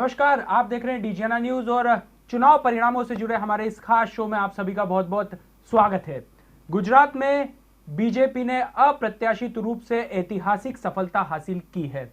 नमस्कार, आप देख रहे हैं डीजीएनआई न्यूज और चुनाव परिणामों से जुड़े हमारे इस खास शो में आप सभी का बहुत बहुत स्वागत है। गुजरात में बीजेपी ने अप्रत्याशित रूप से ऐतिहासिक सफलता हासिल की है।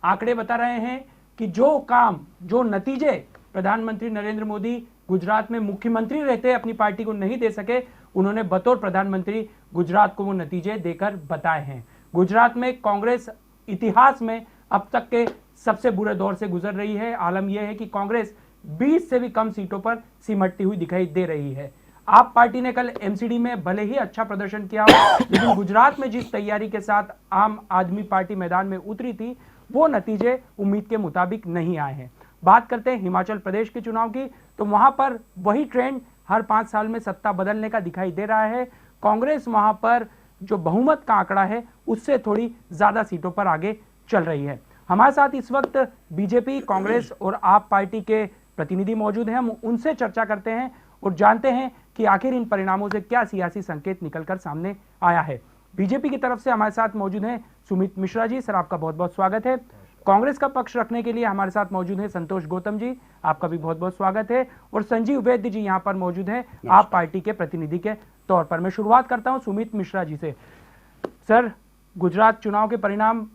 आंकड़े बता रहे हैं कि जो नतीजे प्रधानमंत्री नरेंद्र मोदी गुजरात में मुख्यमंत्री रहते अपनी पार्टी को नहीं दे सके, उन्होंने बतौर प्रधानमंत्री गुजरात को वो नतीजे देकर बताए हैं। गुजरात में कांग्रेस इतिहास में अब तक के सबसे बुरे दौर से गुजर रही है। आलम यह है कि कांग्रेस 20 से भी कम सीटों पर सिमटती हुई दिखाई दे रही है। आप पार्टी ने कल एमसीडी में भले ही अच्छा प्रदर्शन किया हो, लेकिन गुजरात में जिस तैयारी के साथ आम आदमी पार्टी मैदान में उतरी थी, वो नतीजे उम्मीद के मुताबिक नहीं आए हैं। बात करते हैं हिमाचल प्रदेश के चुनाव की, तो वहां पर वही ट्रेंड हर 5 साल में सत्ता बदलने का दिखाई दे रहा है। कांग्रेस वहां पर जो बहुमत का आंकड़ा है उससे थोड़ी ज्यादा सीटों पर आगे चल रही है। हमारे साथ इस वक्त बीजेपी, कांग्रेस और आप पार्टी के प्रतिनिधि मौजूद हैं। हम उनसे चर्चा करते हैं और जानते हैं कि आखिर इन परिणामों से क्या सियासी संकेत निकलकर सामने आया है। बीजेपी की तरफ से हमारे साथ मौजूद हैं सुमित मिश्रा जी, सर आपका बहुत बहुत स्वागत है। कांग्रेस का पक्ष रखने के लिए हमारे साथ मौजूद हैं संतोष गौतम जी, आपका भी बहुत बहुत स्वागत है। और संजीव वैद्य जी यहाँ पर मौजूद हैं आप पार्टी के प्रतिनिधि के तौर पर। मैं शुरुआत करता हूँ सुमित मिश्रा जी से। सर, गुजरात चुनाव के परिणाम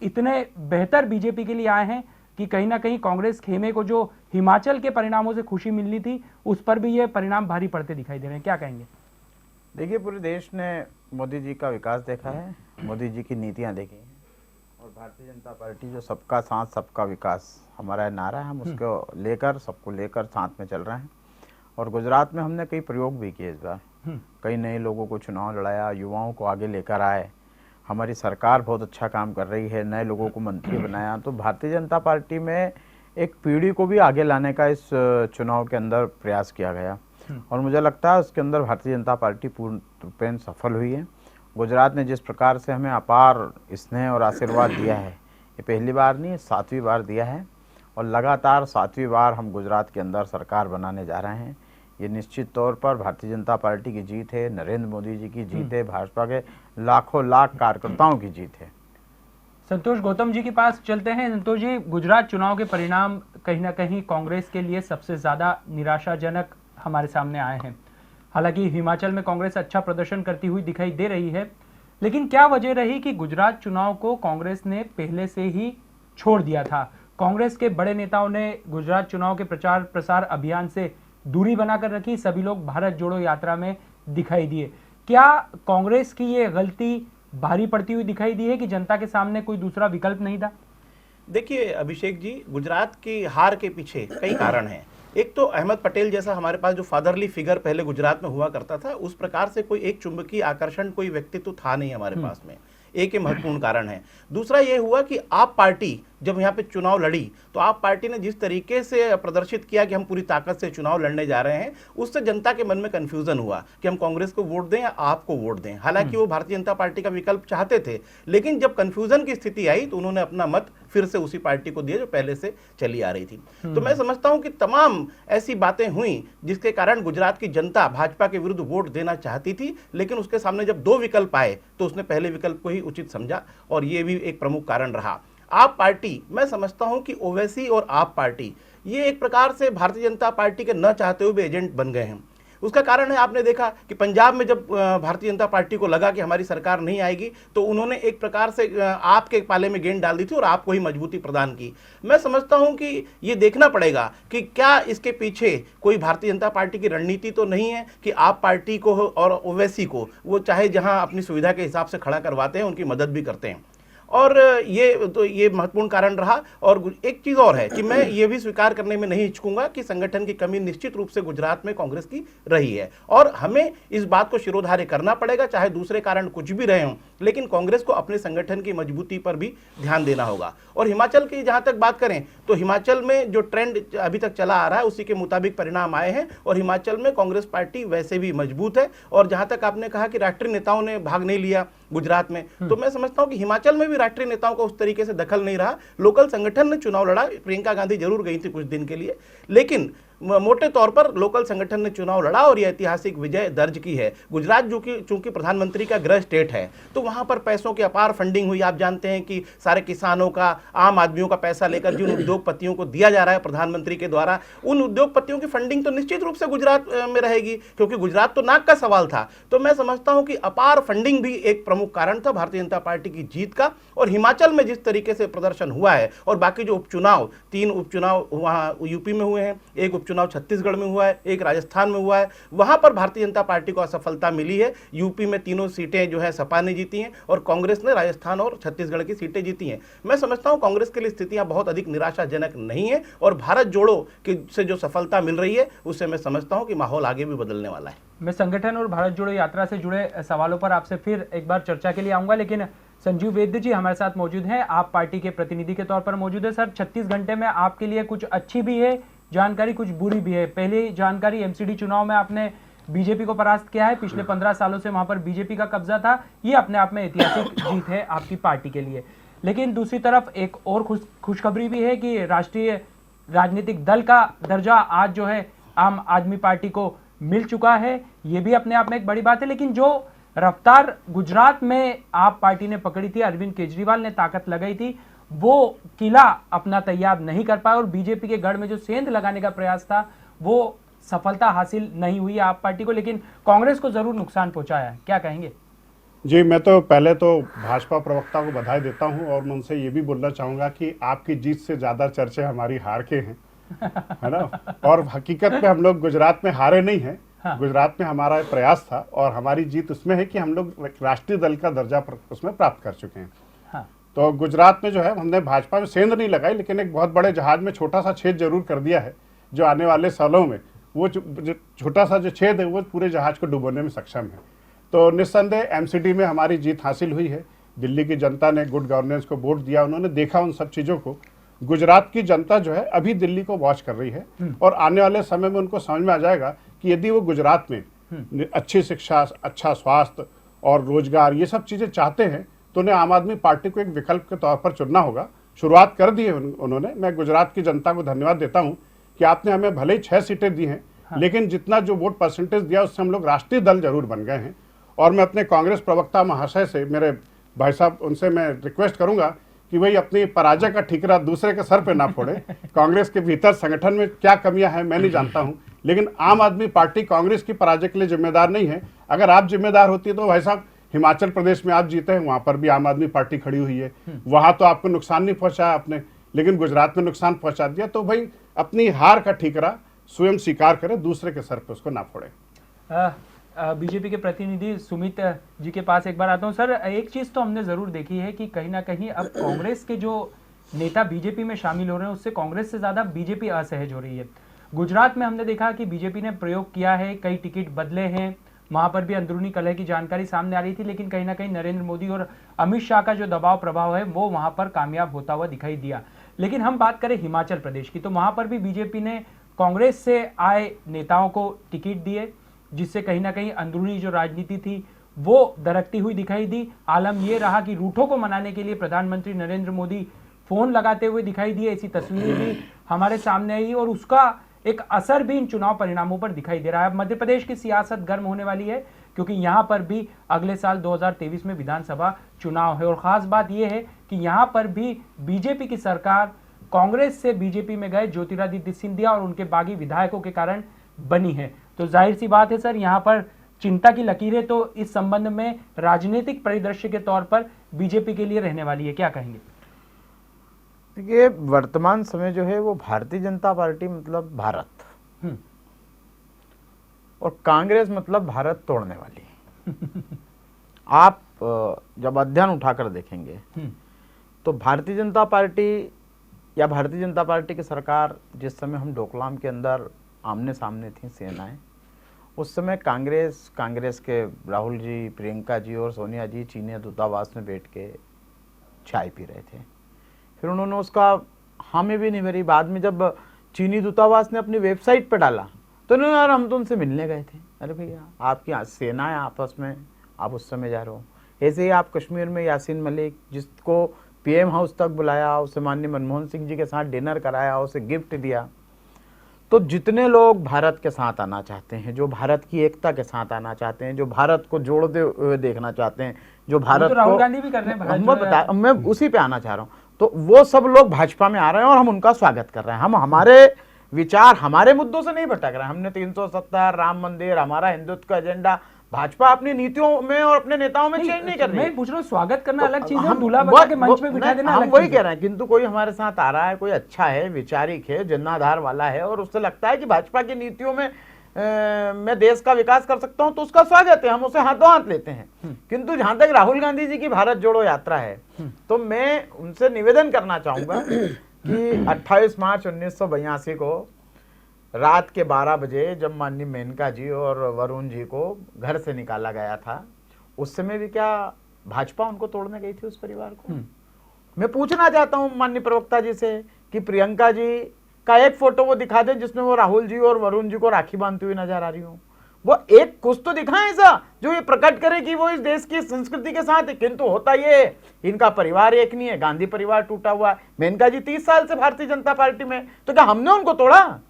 इतने बेहतर बीजेपी के लिए आए हैं कि कहीं ना कहीं कांग्रेस खेमे को जो हिमाचल के परिणामों से खुशी मिलनी थी, उस पर भी ये परिणाम भारी पड़ते दिखाई दे रहे हैं। क्या कहेंगे? देखिए, पूरे देश ने मोदी जी का विकास देखा है, मोदी जी की नीतियां देखी हैं और भारतीय जनता पार्टी जो सबका साथ सबका विकास हमारा नारा है, हम उसको लेकर सबको लेकर साथ में चल रहे हैं। और गुजरात में हमने कई प्रयोग भी किए इस बार, कई नए लोगों को चुनाव लड़ाया, युवाओं को आगे लेकर आए। हमारी सरकार बहुत अच्छा काम कर रही है, नए लोगों को मंत्री बनाया। तो भारतीय जनता पार्टी में एक पीढ़ी को भी आगे लाने का इस चुनाव के अंदर प्रयास किया गया और मुझे लगता है उसके अंदर भारतीय जनता पार्टी पूर्ण रूपेण सफल हुई है। गुजरात ने जिस प्रकार से हमें अपार स्नेह और आशीर्वाद दिया है, ये पहली बार नहीं, 7वीं बार दिया है और लगातार 7वीं बार हम गुजरात के अंदर सरकार बनाने जा रहे हैं। ये निश्चित तौर पर भारतीय जनता पार्टी की जीत है, नरेंद्र मोदी जी की जीत है, भाजपा के लाखों लाख कार्यकर्ताओं की जीत है। संतोष गौतम जी के पास चलते हैं। संतोष जी, गुजरात चुनाव के परिणाम कहीं ना कहीं कांग्रेस के लिए सबसे ज्यादा निराशाजनक हमारे सामने आए हैं। हालांकि हिमाचल में कांग्रेस अच्छा प्रदर्शन करती हुई दिखाई दे रही है, लेकिन क्या वजह रही कि गुजरात चुनाव को कांग्रेस ने पहले से ही छोड़ दिया था? कांग्रेस के बड़े नेताओं ने गुजरात चुनाव के प्रचार प्रसार अभियान से दूरी बनाकर रखी, सभी लोग भारत जोड़ो यात्रा में दिखाई दिए। क्या कांग्रेस की ये गलती भारी पड़ती हुई दिखाई दी है कि जनता के सामने कोई दूसरा विकल्प नहीं था? देखिए अभिषेक जी, गुजरात की हार के पीछे कई कारण हैं। एक तो अहमद पटेल जैसा हमारे पास जो फादरली फिगर पहले गुजरात में हुआ करता था, उस प्रकार से कोई एक चुंबकीय आकर्षण, कोई व्यक्तित्व था नहीं हमारे पास में। एक ये महत्वपूर्ण कारण है। दूसरा ये हुआ कि आप पार्टी जब यहाँ पे चुनाव लड़ी तो आप पार्टी ने जिस तरीके से प्रदर्शित किया कि हम पूरी ताकत से चुनाव लड़ने जा रहे हैं, उससे जनता के मन में कंफ्यूजन हुआ कि हम कांग्रेस को वोट दें या आपको वोट दें। हालांकि वो भारतीय जनता पार्टी का विकल्प चाहते थे, लेकिन जब कंफ्यूजन की स्थिति आई तो उन्होंने अपना मत फिर से उसी पार्टी को दिया जो पहले से चली आ रही थी। तो मैं समझता हूं कि तमाम ऐसी बातें हुई जिसके कारण गुजरात की जनता भाजपा के विरुद्ध वोट देना चाहती थी, लेकिन उसके सामने जब 2 विकल्प आए तो उसने पहले विकल्प को ही उचित समझा और ये भी एक प्रमुख कारण रहा। आप पार्टी, मैं समझता हूं कि ओवैसी और आप पार्टी ये एक प्रकार से भारतीय जनता पार्टी के न चाहते हुए भी एजेंट बन गए हैं। उसका कारण है, आपने देखा कि पंजाब में जब भारतीय जनता पार्टी को लगा कि हमारी सरकार नहीं आएगी तो उन्होंने एक प्रकार से आपके पाले में गेंद डाल दी थी और आपको ही मजबूती प्रदान की। मैं समझता हूं कि ये देखना पड़ेगा कि क्या इसके पीछे कोई भारतीय जनता पार्टी की रणनीति तो नहीं है कि आप पार्टी को और ओवैसी को वो चाहे जहां अपनी सुविधा के हिसाब से खड़ा करवाते हैं, उनकी मदद भी करते हैं। और ये महत्वपूर्ण कारण रहा। और एक चीज़ और है कि मैं ये भी स्वीकार करने में नहीं हिचकूंगा कि संगठन की कमी निश्चित रूप से गुजरात में कांग्रेस की रही है और हमें इस बात को शिरोधार्य करना पड़ेगा, चाहे दूसरे कारण कुछ भी रहे हों, लेकिन कांग्रेस को अपने संगठन की मजबूती पर भी ध्यान देना होगा। और हिमाचल की जहां तक बात करें तो हिमाचल में जो ट्रेंड अभी तक चला आ रहा है उसी के मुताबिक परिणाम आए हैं और हिमाचल में कांग्रेस पार्टी वैसे भी मजबूत है। और जहां तक आपने कहा कि राष्ट्रीय नेताओं ने भाग नहीं लिया गुजरात में, तो मैं समझता हूं कि हिमाचल में भी राष्ट्रीय नेताओं का उस तरीके से दखल नहीं रहा। लोकल संगठन ने चुनाव लड़ा, प्रियंका गांधी जरूर गई थी कुछ दिन के लिए, लेकिन मोटे तौर पर लोकल संगठन ने चुनाव लड़ा और यह ऐतिहासिक विजय दर्ज की है। गुजरात जो कि चूंकि प्रधानमंत्री का गृह स्टेट है, तो वहां पर पैसों की अपार फंडिंग हुई। आप जानते हैं कि सारे किसानों का, आम आदमियों का पैसा लेकर जिन उद्योगपतियों को दिया जा रहा है प्रधानमंत्री के द्वारा, उन उद्योगपतियों की फंडिंग तो निश्चित रूप से गुजरात में रहेगी, क्योंकि गुजरात तो नाक का सवाल था। तो मैं समझता हूं कि अपार फंडिंग भी एक प्रमुख कारण था भारतीय जनता पार्टी की जीत का। और हिमाचल में जिस तरीके से प्रदर्शन हुआ है, और बाकी जो उपचुनाव, 3 उपचुनाव वहां यूपी में हुए हैं, एक उपचुनाव छत्तीसगढ़ में हुआ है, एक राजस्थान में हुआ है, वहां पर भारतीय जनता पार्टी को असफलता मिली है। यूपी में 3 सीटें जो है सपा ने जीती हैं और कांग्रेस ने राजस्थान और छत्तीसगढ़ की सीटें जीती हैं। मैं समझता हूं कांग्रेस के लिए स्थितियां बहुत अधिक निराशाजनक नहीं है, और भारत जोड़ो की से जो सफलता मिल रही है उससे मैं समझता हूं कि माहौल आगे भी बदलने वाला है। मैं संगठन और भारत जोड़ो यात्रा से जुड़े सवालों पर आपसे फिर एक बार चर्चा के लिए आऊंगा, लेकिन संजीव वैद्य जी हमारे साथ मौजूद हैं, आप पार्टी के प्रतिनिधि के तौर पर मौजूद है। सर, 36 घंटे में आपके लिए कुछ अच्छी भी है जानकारी, कुछ बुरी भी है। पहली जानकारी, एमसीडी चुनाव में आपने बीजेपी को परास्त किया है। पिछले 15 सालों से वहां पर बीजेपी का कब्जा था, ये अपने आप में ऐतिहासिक जीत है आपकी पार्टी के लिए। लेकिन दूसरी तरफ एक और खुशखबरी भी है कि राष्ट्रीय राजनीतिक दल का दर्जा आज जो है आम आदमी पार्टी को मिल चुका है, ये भी अपने आप में एक बड़ी बात है। लेकिन जो रफ्तार गुजरात में आप पार्टी ने पकड़ी थी, अरविंद केजरीवाल ने ताकत लगाई थी, वो किला अपना तैयार नहीं कर पाया, और बीजेपी के गढ़ में जो सेंध लगाने का प्रयास था वो सफलता हासिल नहीं हुई आप पार्टी को, लेकिन कांग्रेस को जरूर नुकसान पहुंचाया है। क्या कहेंगे? जी, मैं तो पहले तो भाजपा प्रवक्ता को बधाई देता हूं, और मैं उनसे ये भी बोलना चाहूंगा कि आपकी जीत से ज्यादा चर्चे हमारी हार के हैं, है ना। और हकीकत में हम लोग गुजरात में हारे नहीं हैं। हाँ। गुजरात में हमारा प्रयास था, और हमारी जीत उसमें है कि हम लोग राष्ट्रीय दल का दर्जा उसमें प्राप्त कर चुके हैं। हाँ। तो गुजरात में जो है हमने भाजपा में सेंध नहीं लगाई, लेकिन एक बहुत बड़े जहाज में छोटा सा छेद जरूर कर दिया है, जो आने वाले सालों में वो छोटा सा जो छेद है वो पूरे जहाज को डुबोने में सक्षम है। तो निस्संदेह एमसीडी में हमारी जीत हासिल हुई है। दिल्ली की जनता ने गुड गवर्नेंस को वोट दिया, उन्होंने देखा उन सब चीज़ों को। गुजरात की जनता जो है अभी दिल्ली को वॉच कर रही है, और आने वाले समय में उनको समझ में आ जाएगा कि यदि वो गुजरात में अच्छी शिक्षा, अच्छा स्वास्थ्य और रोजगार, ये सब चीज़ें चाहते हैं, तो उन्हें आम आदमी पार्टी को एक विकल्प के तौर पर चुनना होगा। शुरुआत कर दी है उन्होंने। मैं गुजरात की जनता को धन्यवाद देता हूँ कि आपने हमें भले ही 6 सीटें दी हैं, लेकिन जितना जो वोट परसेंटेज दिया उससे हम लोग राष्ट्रीय दल जरूर बन गए हैं। और मैं अपने कांग्रेस प्रवक्ता महाशय से, मेरे भाई साहब, उनसे मैं रिक्वेस्ट करूंगा कि वही अपनी पराजय का ठिकरा दूसरे के सर पे ना फोड़े। कांग्रेस के भीतर संगठन में क्या कमियां हैं मैं नहीं जानता हूं, लेकिन आम आदमी पार्टी कांग्रेस की पराजय के लिए जिम्मेदार नहीं है। अगर आप जिम्मेदार होती तो भाई साहब, हिमाचल प्रदेश में आप जीते हैं, वहां पर भी आम आदमी पार्टी खड़ी हुई है, वहां तो आपको नुकसान नहीं पहुंचाया आपने, लेकिन गुजरात में नुकसान पहुंचा दिया। तो भाई अपनी हार का ठिकरा स्वयं स्वीकार करें, दूसरे के सर पे उसको ना फोड़े। बीजेपी के प्रतिनिधि सुमित जी के पास एक बार आता हूं। सर, एक चीज तो हमने जरूर देखी है कि कहीं ना कहीं अब कांग्रेस के जो नेता बीजेपी में शामिल हो रहे हैं, उससे कांग्रेस से ज्यादा बीजेपी असहज हो रही है। गुजरात में हमने देखा कि बीजेपी ने प्रयोग किया है, कई टिकट बदले हैं, वहां पर भी अंदरूनी कलह की जानकारी सामने आ रही थी, लेकिन कहीं ना कहीं नरेंद्र मोदी और अमित शाह का जो दबाव प्रभाव है वो वहां पर कामयाब होता हुआ दिखाई दिया। लेकिन हम बात करें हिमाचल प्रदेश की, तो वहां पर भी बीजेपी ने कांग्रेस से आए नेताओं को टिकट दिए, जिससे कहीं ना कहीं अंदरूनी जो राजनीति थी वो दरकती हुई दिखाई दी। आलम ये रहा कि रूठों को मनाने के लिए प्रधानमंत्री नरेंद्र मोदी फोन लगाते हुए दिखाई दिए, ऐसी तस्वीरें भी हमारे सामने आई, और उसका एक असर भी इन चुनाव परिणामों पर दिखाई दे रहा है। अब मध्य प्रदेश की सियासत गर्म होने वाली है, क्योंकि यहां पर भी अगले साल 2023 में विधानसभा चुनाव है, और खास बात यह है कि यहां पर भी बीजेपी की सरकार कांग्रेस से बीजेपी में गए ज्योतिरादित्य सिंधिया और उनके बागी विधायकों के कारण बनी है। तो जाहिर सी बात है सर, यहाँ पर चिंता की लकीरें तो इस संबंध में राजनीतिक परिदृश्य के तौर पर बीजेपी के लिए रहने वाली है। क्या कहेंगे? देखिए, वर्तमान समय जो है वो भारतीय जनता पार्टी मतलब भारत, और कांग्रेस मतलब भारत तोड़ने वाली। आप जब अध्ययन उठाकर देखेंगे तो भारतीय जनता पार्टी या भारतीय जनता पार्टी की सरकार, जिस समय हम डोकलाम के अंदर आमने सामने थी सेनाएं, उस समय कांग्रेस के राहुल जी, प्रियंका जी और सोनिया जी चीनी दूतावास में बैठ के चाय पी रहे थे। फिर उन्होंने उसका हामी भी नहीं भरी। बाद में जब चीनी दूतावास ने अपनी वेबसाइट पर डाला तो उन्होंने, यार हम तो उनसे मिलने गए थे। अरे भैया, आपकी सेनाएं आपस में, आप उस समय जा रहे हो। ऐसे ही आप कश्मीर में यासीन मलिक, जिसको पीएम हाउस तक बुलाया, उसे माननीय मनमोहन सिंह जी के साथ डिनर कराया, उसे गिफ्ट दिया, तो जितने लोग भारत के साथ आना चाहते हैं, जो भारत की एकता के साथ आना चाहते हैं, जो भारत को जोड़ते हुए देखना चाहते हैं, जो भारत तो राहुल को गांधी भी कर रहे हैं, मैं उसी पे आना चाह रहा हूँ, तो वो सब लोग भाजपा में आ रहे हैं और हम उनका स्वागत कर रहे हैं। हम हमारे विचार, हमारे मुद्दों से नहीं भटक रहे हैं। हमने 370, राम मंदिर, हमारा हिंदुत्व का एजेंडा, भाजपा अपनी नीतियों में और अपने नेताओं में चेंज नहीं कर रही है। मैं पूछ रहा हूँ, स्वागत करना अलग चीज है, हम दूल्हा बना के मंच पे बिठा देना हम अलग वही चीज कह है। रहे हैं, किंतु कोई हमारे साथ आ रहा है, कोई अच्छा है, विचारिक है, जनाधार वाला है और उससे लगता है कि भाजपा की नीतियों में मैं देश का विकास कर सकता हूं, तो उसका स्वागत है, हम उसे हाथों हाथ लेते हैं। किंतु जहां तक राहुल गांधी जी की भारत जोड़ो यात्रा है, तो मैं उनसे निवेदन करना चाहूंगा कि 28 मार्च 1982 को रात के 12 बजे जब माननीय मेनका जी और वरुण जी को घर से निकाला गया था, उस समय भी क्या भाजपा उनको तोड़ने गई थी, उस परिवार को? मैं पूछना चाहता हूं माननीय प्रवक्ता जी से कि प्रियंका जी का एक फोटो वो दिखा दें जिसमें वो राहुल जी और वरुण जी को राखी बांधती हुई नजर आ रही हो। वो एक कुछ तो दिखाएं ऐसा जो ये प्रकट करे कि वो इस देश की संस्कृति के साथ है। किंतु होता ये है, इनका परिवार एक नहीं है, गांधी परिवार टूटा हुआ है। मेनका जी 30 साल से भारतीय जनता पार्टी में, तो क्या हमने उनको तोड़ा?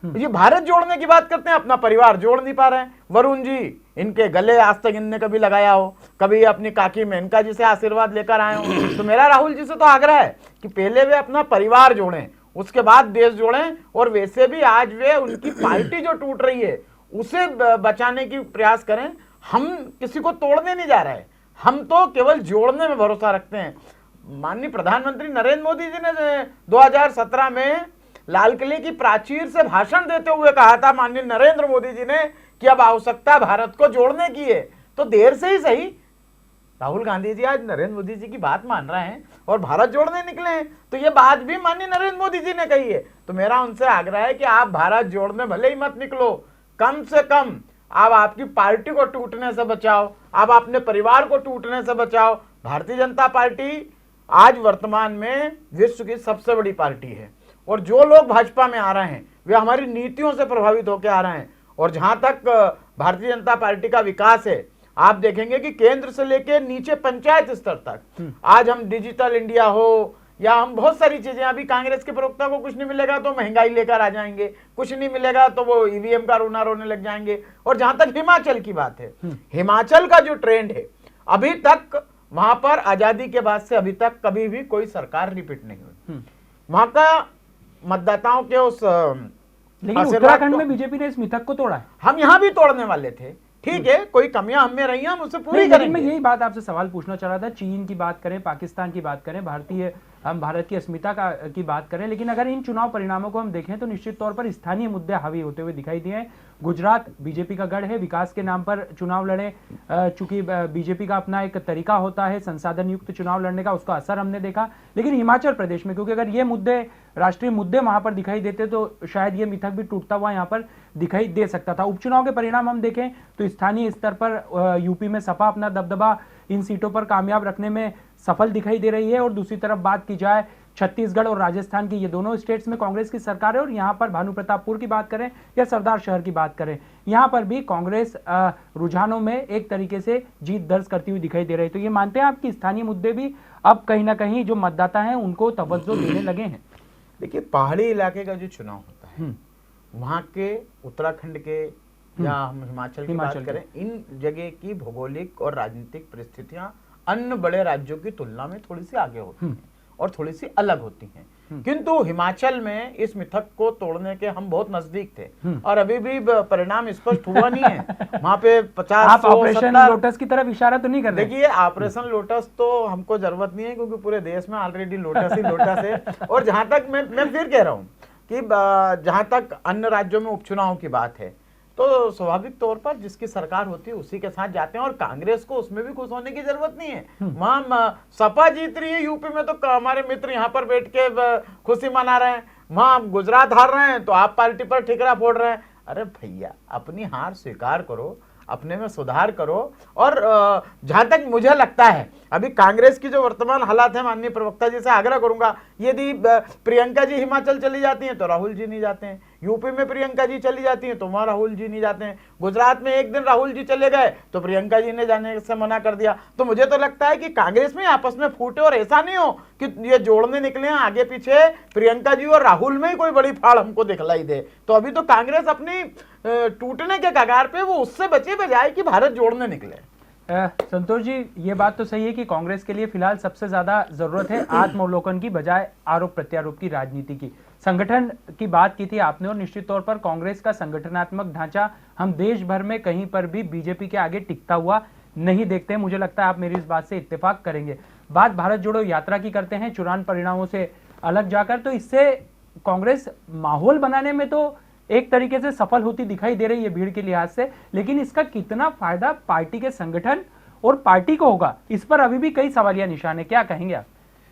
ये भारत जोड़ने की बात करते हैं, अपना परिवार जोड़ नहीं पा रहे हैं। वरुण जी, इनके गले आज तक इनने कभी लगाया हो, कभी अपनी काकी मेनका जी से आशीर्वाद लेकर आए हो? तो मेरा राहुल जी से तो आग्रह है कि पहले वे अपना परिवार जोड़ें, उसके बाद देश जोड़ें। और वैसे भी आज वे उनकी पार्टी जो टूट रही है उसे बचाने की प्रयास करें। हम किसी को तोड़ने नहीं जा रहे हैं, हम तो केवल जोड़ने में भरोसा रखते हैं। माननीय प्रधानमंत्री नरेंद्र मोदी जी ने 2017 में लाल किले की प्राचीर से भाषण देते हुए कहा था, माननीय नरेंद्र मोदी जी ने, कि अब आवश्यकता भारत को जोड़ने की है। तो देर से ही सही, राहुल गांधी जी आज नरेंद्र मोदी जी की बात मान रहे हैं और भारत जोड़ने निकले हैं, तो ये बात भी माननीय नरेंद्र मोदी जी ने कही है। तो मेरा उनसे आग्रह है कि आप भारत जोड़ने भले ही मत निकलो, कम से कम आप आपकी पार्टी को टूटने से बचाओ, आप अपने परिवार को टूटने से बचाओ। भारतीय जनता पार्टी आज वर्तमान में विश्व की सबसे बड़ी पार्टी है और जो लोग भाजपा में आ रहे हैं वे हमारी नीतियों से प्रभावित होकर आ रहे हैं। और जहां तक भारतीय जनता पार्टी का विकास है, आप देखेंगे कि केंद्र से लेकर नीचे पंचायत स्तर तक आज हम डिजिटल इंडिया हो या हम बहुत सारी चीजें, अभी कांग्रेस के प्रवक्ता को कुछ नहीं मिलेगा तो महंगाई लेकर आ जाएंगे, कुछ नहीं मिलेगा तो वो ईवीएम का रोना रोने लग जाएंगे। और जहां तक हिमाचल की बात है, हिमाचल का जो ट्रेंड है, अभी तक वहां पर आजादी के बाद से अभी तक कभी भी कोई सरकार रिपीट नहीं हुई। वहां का मतदाताओं के उस, लेकिन उत्तराखंड में बीजेपी ने इस मिथक को तोड़ा है। हम यहां भी तोड़ने वाले थे, ठीक है, कोई कमियां हमें रही हैं, हम उसे पूरी लेकिन करेंगे। मैं यही बात आपसे सवाल पूछना चाह रहा था, चीन की बात करें, पाकिस्तान की बात करें, हम भारत की अस्मिता की बात करें, लेकिन अगर इन चुनाव परिणामों को हम देखें तो निश्चित तौर पर स्थानीय मुद्दे हावी होते हुए दिखाई दिए हैं। गुजरात बीजेपी का गढ़ है, विकास के नाम पर चुनाव लड़े, चूंकि बीजेपी का अपना एक तरीका होता है संसाधन युक्त चुनाव लड़ने का, उसका असर हमने देखा। लेकिन हिमाचल प्रदेश में, क्योंकि अगर ये मुद्दे, राष्ट्रीय मुद्दे वहां पर दिखाई देते तो शायद ये मिथक भी टूटता हुआ यहाँ पर दिखाई दे सकता था। उपचुनाव के परिणाम हम देखें तो स्थानीय स्तर पर यूपी में सपा अपना दबदबा इन सीटों पर कामयाब रखने में सफल दिखाई दे रही है। और दूसरी तरफ बात की जाए छत्तीसगढ़ और राजस्थान की, ये दोनों स्टेट्स में कांग्रेस की सरकार है। और यहाँ पर भानु प्रतापपुर की बात करें या सरदार शहर की बात करें, यहाँ पर भी कांग्रेस रुझानों में एक तरीके से जीत दर्ज करती हुई दिखाई दे रही है। तो ये मानते हैं आप कि स्थानीय मुद्दे भी अब कहीं ना कहीं जो मतदाता हैं उनको तवज्जो देने लगे हैं? देखिए, पहाड़ी इलाके का जो चुनाव होता है, वहां के, उत्तराखंड के या हम हिमाचल की बात करें, इन जगह की भौगोलिक और राजनीतिक परिस्थितियां अन्य बड़े राज्यों की तुलना में थोड़ी सी आगे होती हैं और थोड़ी सी अलग होती हैं। किंतु हिमाचल में इस मिथक को तोड़ने के हम बहुत नजदीक थे और अभी भी परिणाम स्पष्ट हुआ नहीं है। वहां पे 50 आप ऑपरेशन लोटस की तरफ इशारा तो नहीं कर रहे? देखिए, ऑपरेशन लोटस तो हमको जरूरत नहीं है, क्योंकि पूरे देश में ऑलरेडी लोटस ही लोटस है। और जहां तक मैं फिर कह रहा हूं कि जहां तक अन्य राज्यों में उपचुनाव की बात है, तो स्वाभाविक तौर पर जिसकी सरकार होती है उसी के साथ जाते हैं और कांग्रेस को उसमें भी खुश होने की जरूरत नहीं है। वहां सपा जीत रही है, यूपी में तो हमारे मित्र यहाँ पर बैठ के खुशी मना रहे हैं, वहां गुजरात हार रहे हैं तो आप पार्टी पर ठिकरा फोड़ रहे हैं। अरे भैया, अपनी हार स्वीकार करो, अपने में सुधार करो। और जहां तक मुझे लगता है अभी कांग्रेस की जो वर्तमान हालात है, माननीय प्रवक्ता जी से आग्रह करूंगा, यदि प्रियंका जी हिमाचल चली जाती हैं तो राहुल जी नहीं जाते हैं, यूपी में प्रियंका जी चली जाती हैं तो वहां राहुल जी नहीं जाते हैं, गुजरात में एक दिन राहुल जी चले गए तो प्रियंका जी ने जाने से मना कर दिया। तो मुझे तो लगता है कि कांग्रेस में आपस में फूटे और ऐसा नहीं हो कि ये जोड़ने निकले हैं आगे पीछे प्रियंका जी और राहुल में ही कोई बड़ी फाड़ हमको दिखलाई दे। तो अभी तो कांग्रेस अपनी टूटने के कगार पे, वो उससे बचे बजाय कि भारत जोड़ने निकले। संतोष जी, ये बात तो सही है कि कांग्रेस के लिए फिलहाल सबसे ज्यादा जरूरत है आत्मावलोकन की बजाय आरोप प्रत्यारोप की राजनीति की। संगठन की बात की थी आपने, और निश्चित तौर पर कांग्रेस का संगठनात्मक ढांचा हम देश भर में कहीं पर भी बीजेपी के आगे टिकता हुआ नहीं देखते हैं। मुझे लगता है आप मेरी इस बात से इत्तेफाक करेंगे। बात भारत जोड़ो यात्रा की करते हैं चुनाव परिणामों से अलग जाकर, तो इससे कांग्रेस माहौल बनाने में तो एक तरीके से सफल होती दिखाई दे रही है भीड़ के लिहाज से, लेकिन इसका कितना फायदा पार्टी के संगठन और पार्टी को होगा, इस पर अभी भी कई सवालिया निशान है। क्या कहेंगे आप?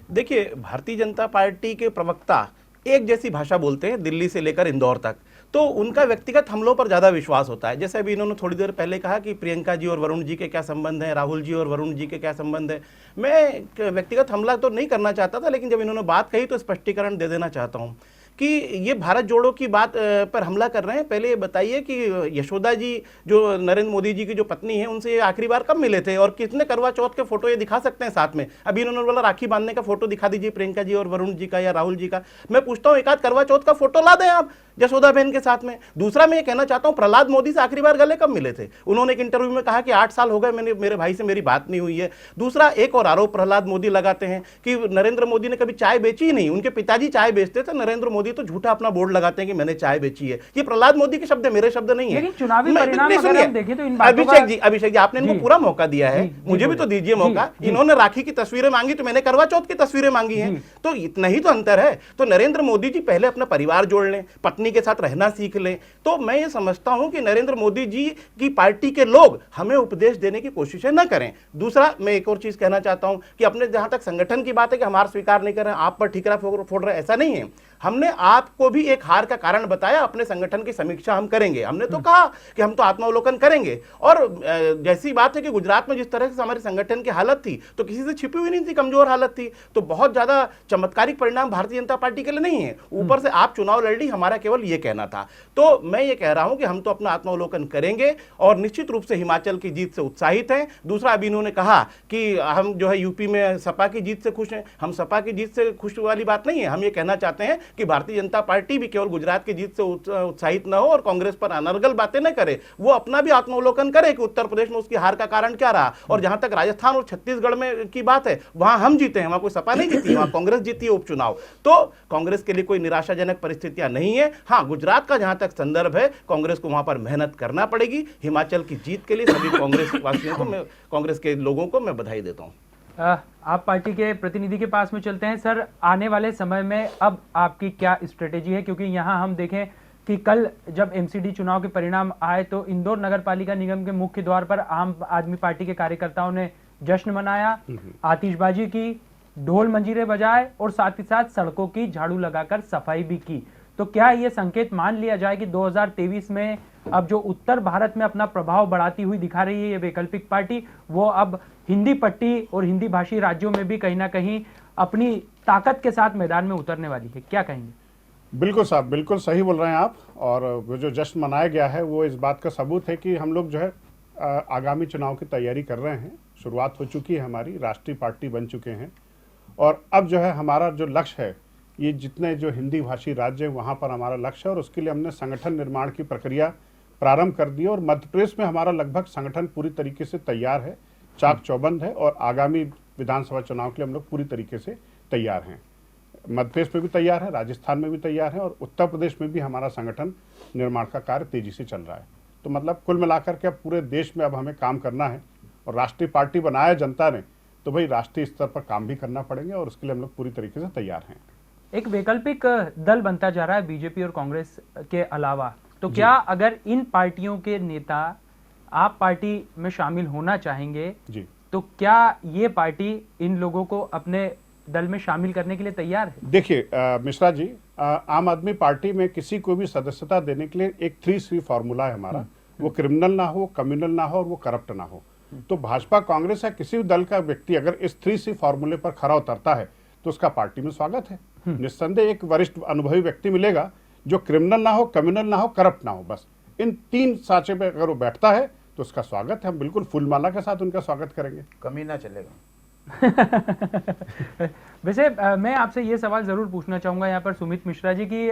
देखिए, भारतीय जनता पार्टी के प्रवक्ता एक जैसी भाषा बोलते हैं दिल्ली से लेकर इंदौर तक, तो उनका व्यक्तिगत हमलों पर ज़्यादा विश्वास होता है। जैसे अभी इन्होंने थोड़ी देर पहले कहा कि प्रियंका जी और वरुण जी के क्या संबंध है, राहुल जी और वरुण जी के क्या संबंध है। मैं व्यक्तिगत हमला तो नहीं करना चाहता था, लेकिन जब इन्होंने बात कही तो स्पष्टीकरण दे देना चाहता हूँ कि ये भारत जोड़ो की बात पर हमला कर रहे हैं। पहले ये बताइए कि यशोदा जी जो नरेंद्र मोदी जी की जो पत्नी है, उनसे आखिरी बार कब मिले थे और कितने करवा चौथ के फोटो ये दिखा सकते हैं साथ में? अभी इन्होंने बोला राखी बांधने का फोटो दिखा दीजिए प्रियंका जी और वरुण जी का या राहुल जी का। मैं पूछता हूँ, एक आध करवा चौथ का फोटो ला दें आप यशोदा बहन के साथ में। दूसरा, मैं ये कहना चाहता हूँ, प्रहलाद मोदी से आखिरी बार गले कब मिले थे? उन्होंने एक इंटरव्यू में कहा कि 8 साल हो गए मेरे भाई से मेरी बात नहीं हुई है। दूसरा, एक और आरोप प्रहलाद मोदी लगाते हैं कि नरेंद्र मोदी ने कभी चाय बेची ही नहीं, उनके पिताजी चाय बेचते थे, नरेंद्र मोदी तो झूठा अपना बोर्ड लगाते हैं कि मैंने चाय बेची है। ये प्रहलाद मोदी के शब्द है, मेरे शब्द नहीं है। लेकिन चुनावी परिणाम अगर हम देखें तो इन बातों का... अभिषेक जी आपने इनको पूरा मौका दिया है, मुझे भी तो दीजिए मौका। इन्होंने राखी की तस्वीरें मांगी तो मैंने करवा चौथ की तस्वीरें मांगी हैं, तो इतना ही तो अंतर है। तो नरेंद्र मोदी जी पहले अपना परिवार जोड़ लें, पत्नी के साथ रहना सीख लें। तो मैं ये समझता हूं कि नरेंद्र मोदी जी की पार्टी के लोग हमें उपदेश देने की कोशिशें न करें। दूसरा, मैं एक और चीज कहना चाहता हूं कि अपने जहां तक संगठन की बात है कि हमारा स्वीकार नहीं कर रहे हैं, आप पर ठीकरा फोड़ रहे हैं, ऐसा नहीं है। हमने आपको भी एक हार का कारण बताया, अपने संगठन की समीक्षा हम करेंगे। हमने तो कहा कि हम तो आत्मावलोकन करेंगे। और जैसी बात है कि गुजरात में जिस तरह से हमारे संगठन की हालत थी, तो किसी से छिपी हुई नहीं थी, कमजोर हालत थी। तो बहुत ज्यादा चमत्कारिक परिणाम भारतीय जनता पार्टी के लिए नहीं है। ऊपर से आप चुनाव लड़ ली, हमारा केवल ये कहना था। तो मैं ये कह रहा हूं कि हम तो अपना आत्मावलोकन करेंगे और निश्चित रूप से हिमाचल की जीत से उत्साहित हैं। दूसरा, अभी इन्होंने कहा कि हम जो है यूपी में सपा की जीत से खुश हैं। हम सपा की जीत से खुश वाली बात नहीं है। हम ये कहना चाहते हैं कि भारतीय जनता पार्टी भी केवल गुजरात की जीत से उत्साहित न हो और कांग्रेस पर अनर्गल बातें न करे। वो अपना भी आत्मावलोकन करे कि उत्तर प्रदेश में उसकी हार का कारण क्या रहा। और जहां तक राजस्थान और छत्तीसगढ़ में की बात है, वहां हम जीते हैं, वहां कोई सपा नहीं जीती, वहां कांग्रेस जीती है उपचुनाव। तो कांग्रेस के लिए कोई निराशाजनक परिस्थितियां नहीं है। हाँ, गुजरात का जहां तक संदर्भ है, कांग्रेस को वहां पर मेहनत करना पड़ेगी। हिमाचल की जीत के लिए सभी कांग्रेस वासियों को, मैं कांग्रेस के लोगों को मैं बधाई देता हूं। आप पार्टी के प्रतिनिधि के पास में चलते हैं। सर, आने वाले समय में अब आपकी क्या स्ट्रेटेजी है? क्योंकि यहाँ हम देखें कि कल जब एमसीडी चुनाव के परिणाम आए तो इंदौर नगर पालिका निगम के मुख्य द्वार पर आम आदमी पार्टी के कार्यकर्ताओं ने जश्न मनाया, आतिशबाजी की, ढोल मंजीरे बजाए और साथ ही साथ सड़कों की झाड़ू लगाकर सफाई भी की। तो क्या ये संकेत मान लिया जाए कि 2023 में अब जो उत्तर भारत में अपना प्रभाव बढ़ाती हुई दिखा रही है ये वैकल्पिक पार्टी, वो अब हिंदी पट्टी और हिंदी भाषी राज्यों में भी कहीं ना कहीं अपनी ताकत के साथ मैदान में उतरने वाली है? क्या कहेंगे? बिल्कुल साहब, बिल्कुल सही बोल रहे हैं आप। और वो जो जश्न मनाया गया है वो इस बात का सबूत है कि हम लोग जो है आगामी चुनाव की तैयारी कर रहे हैं। शुरुआत हो चुकी है, हमारी राष्ट्रीय पार्टी बन चुके हैं और अब जो है हमारा जो लक्ष्य है, ये जितने जो हिंदी भाषी राज्य हैं वहाँ पर हमारा लक्ष्य है और उसके लिए हमने संगठन निर्माण की प्रक्रिया प्रारंभ कर दी और मध्य प्रदेश में हमारा लगभग संगठन पूरी तरीके से तैयार है, चाक चौबंद है और आगामी विधानसभा चुनाव के लिए हम लोग पूरी तरीके से तैयार हैं। मध्य प्रदेश में भी तैयार है, राजस्थान में भी तैयार है और उत्तर प्रदेश में भी हमारा संगठन निर्माण का कार्य तेजी से चल रहा है। तो मतलब कुल मिलाकर के अब पूरे देश में अब हमें काम करना है और राष्ट्रीय पार्टी बनाया जनता ने, तो भाई राष्ट्रीय स्तर पर काम भी करना पड़ेंगे और उसके लिए हम लोग पूरी तरीके से तैयार हैं। एक वैकल्पिक दल बनता जा रहा है बीजेपी और कांग्रेस के अलावा, तो क्या अगर इन पार्टियों के नेता आप पार्टी में शामिल होना चाहेंगे जी, तो क्या ये पार्टी इन लोगों को अपने दल में शामिल करने के लिए तैयार है? देखिए मिश्रा जी, आम आदमी पार्टी में किसी को भी सदस्यता देने के लिए एक 3C फॉर्मूला है हमारा। वो क्रिमिनल ना हो, कम्युनल ना हो और वो करप्ट ना हो। तो भाजपा, कांग्रेस या किसी भी दल का व्यक्ति अगर इस 3C फॉर्मूले पर खरा उतरता है तो उसका पार्टी में स्वागत है। निस्संदेह एक वरिष्ठ अनुभवी व्यक्ति मिलेगा जो क्रिमिनल ना हो, कम्युनल ना हो, करप्ट ना हो, बस इन 3 साँचे पे अगर वो बैठता है तो उसका स्वागत है, हम बिल्कुल फूलमाला के साथ उनका स्वागत करेंगे। कमी ना चलेगा। वैसे मैं आपसे ये सवाल जरूर पूछना चाहूंगा यहाँ पर सुमित मिश्रा जी की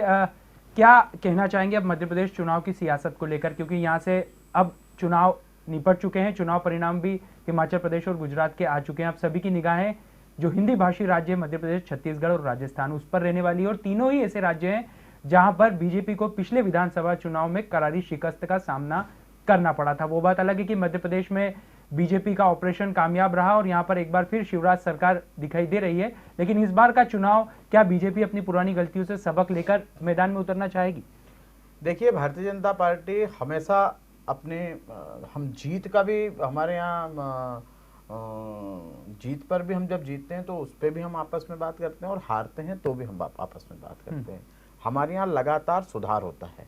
क्या कहना चाहेंगे अब मध्य प्रदेश चुनाव की सियासत को लेकर, क्योंकि यहाँ से अब चुनाव निपट चुके हैं, चुनाव परिणाम भी हिमाचल प्रदेश और गुजरात के आ चुके हैं। अब सभी की निगाहें जो हिंदी भाषी राज्य मध्य प्रदेश, छत्तीसगढ़ और राजस्थान उस पर रहने वाली है, और तीनों ही ऐसे राज्य हैं जहां पर बीजेपी को पिछले विधानसभा चुनाव में करारी शिकस्त का सामना करना पड़ा था। वो बात अलग है कि मध्य प्रदेश में बीजेपी का ऑपरेशन कामयाब रहा और यहां पर एक बार फिर शिवराज सरकार दिखाई दे रही है, लेकिन इस बार का चुनाव क्या बीजेपी अपनी पुरानी गलतियों से सबक लेकर मैदान में उतरना चाहेगी? देखिए, भारतीय जनता पार्टी हमेशा अपने हम जीत का भी हमारे यहाँ जीत पर भी हम जब जीतते हैं तो उस पर भी हम आपस में बात करते हैं और हारते हैं तो भी हम आपस में बात करते हैं। हमारे यहाँ लगातार सुधार होता है।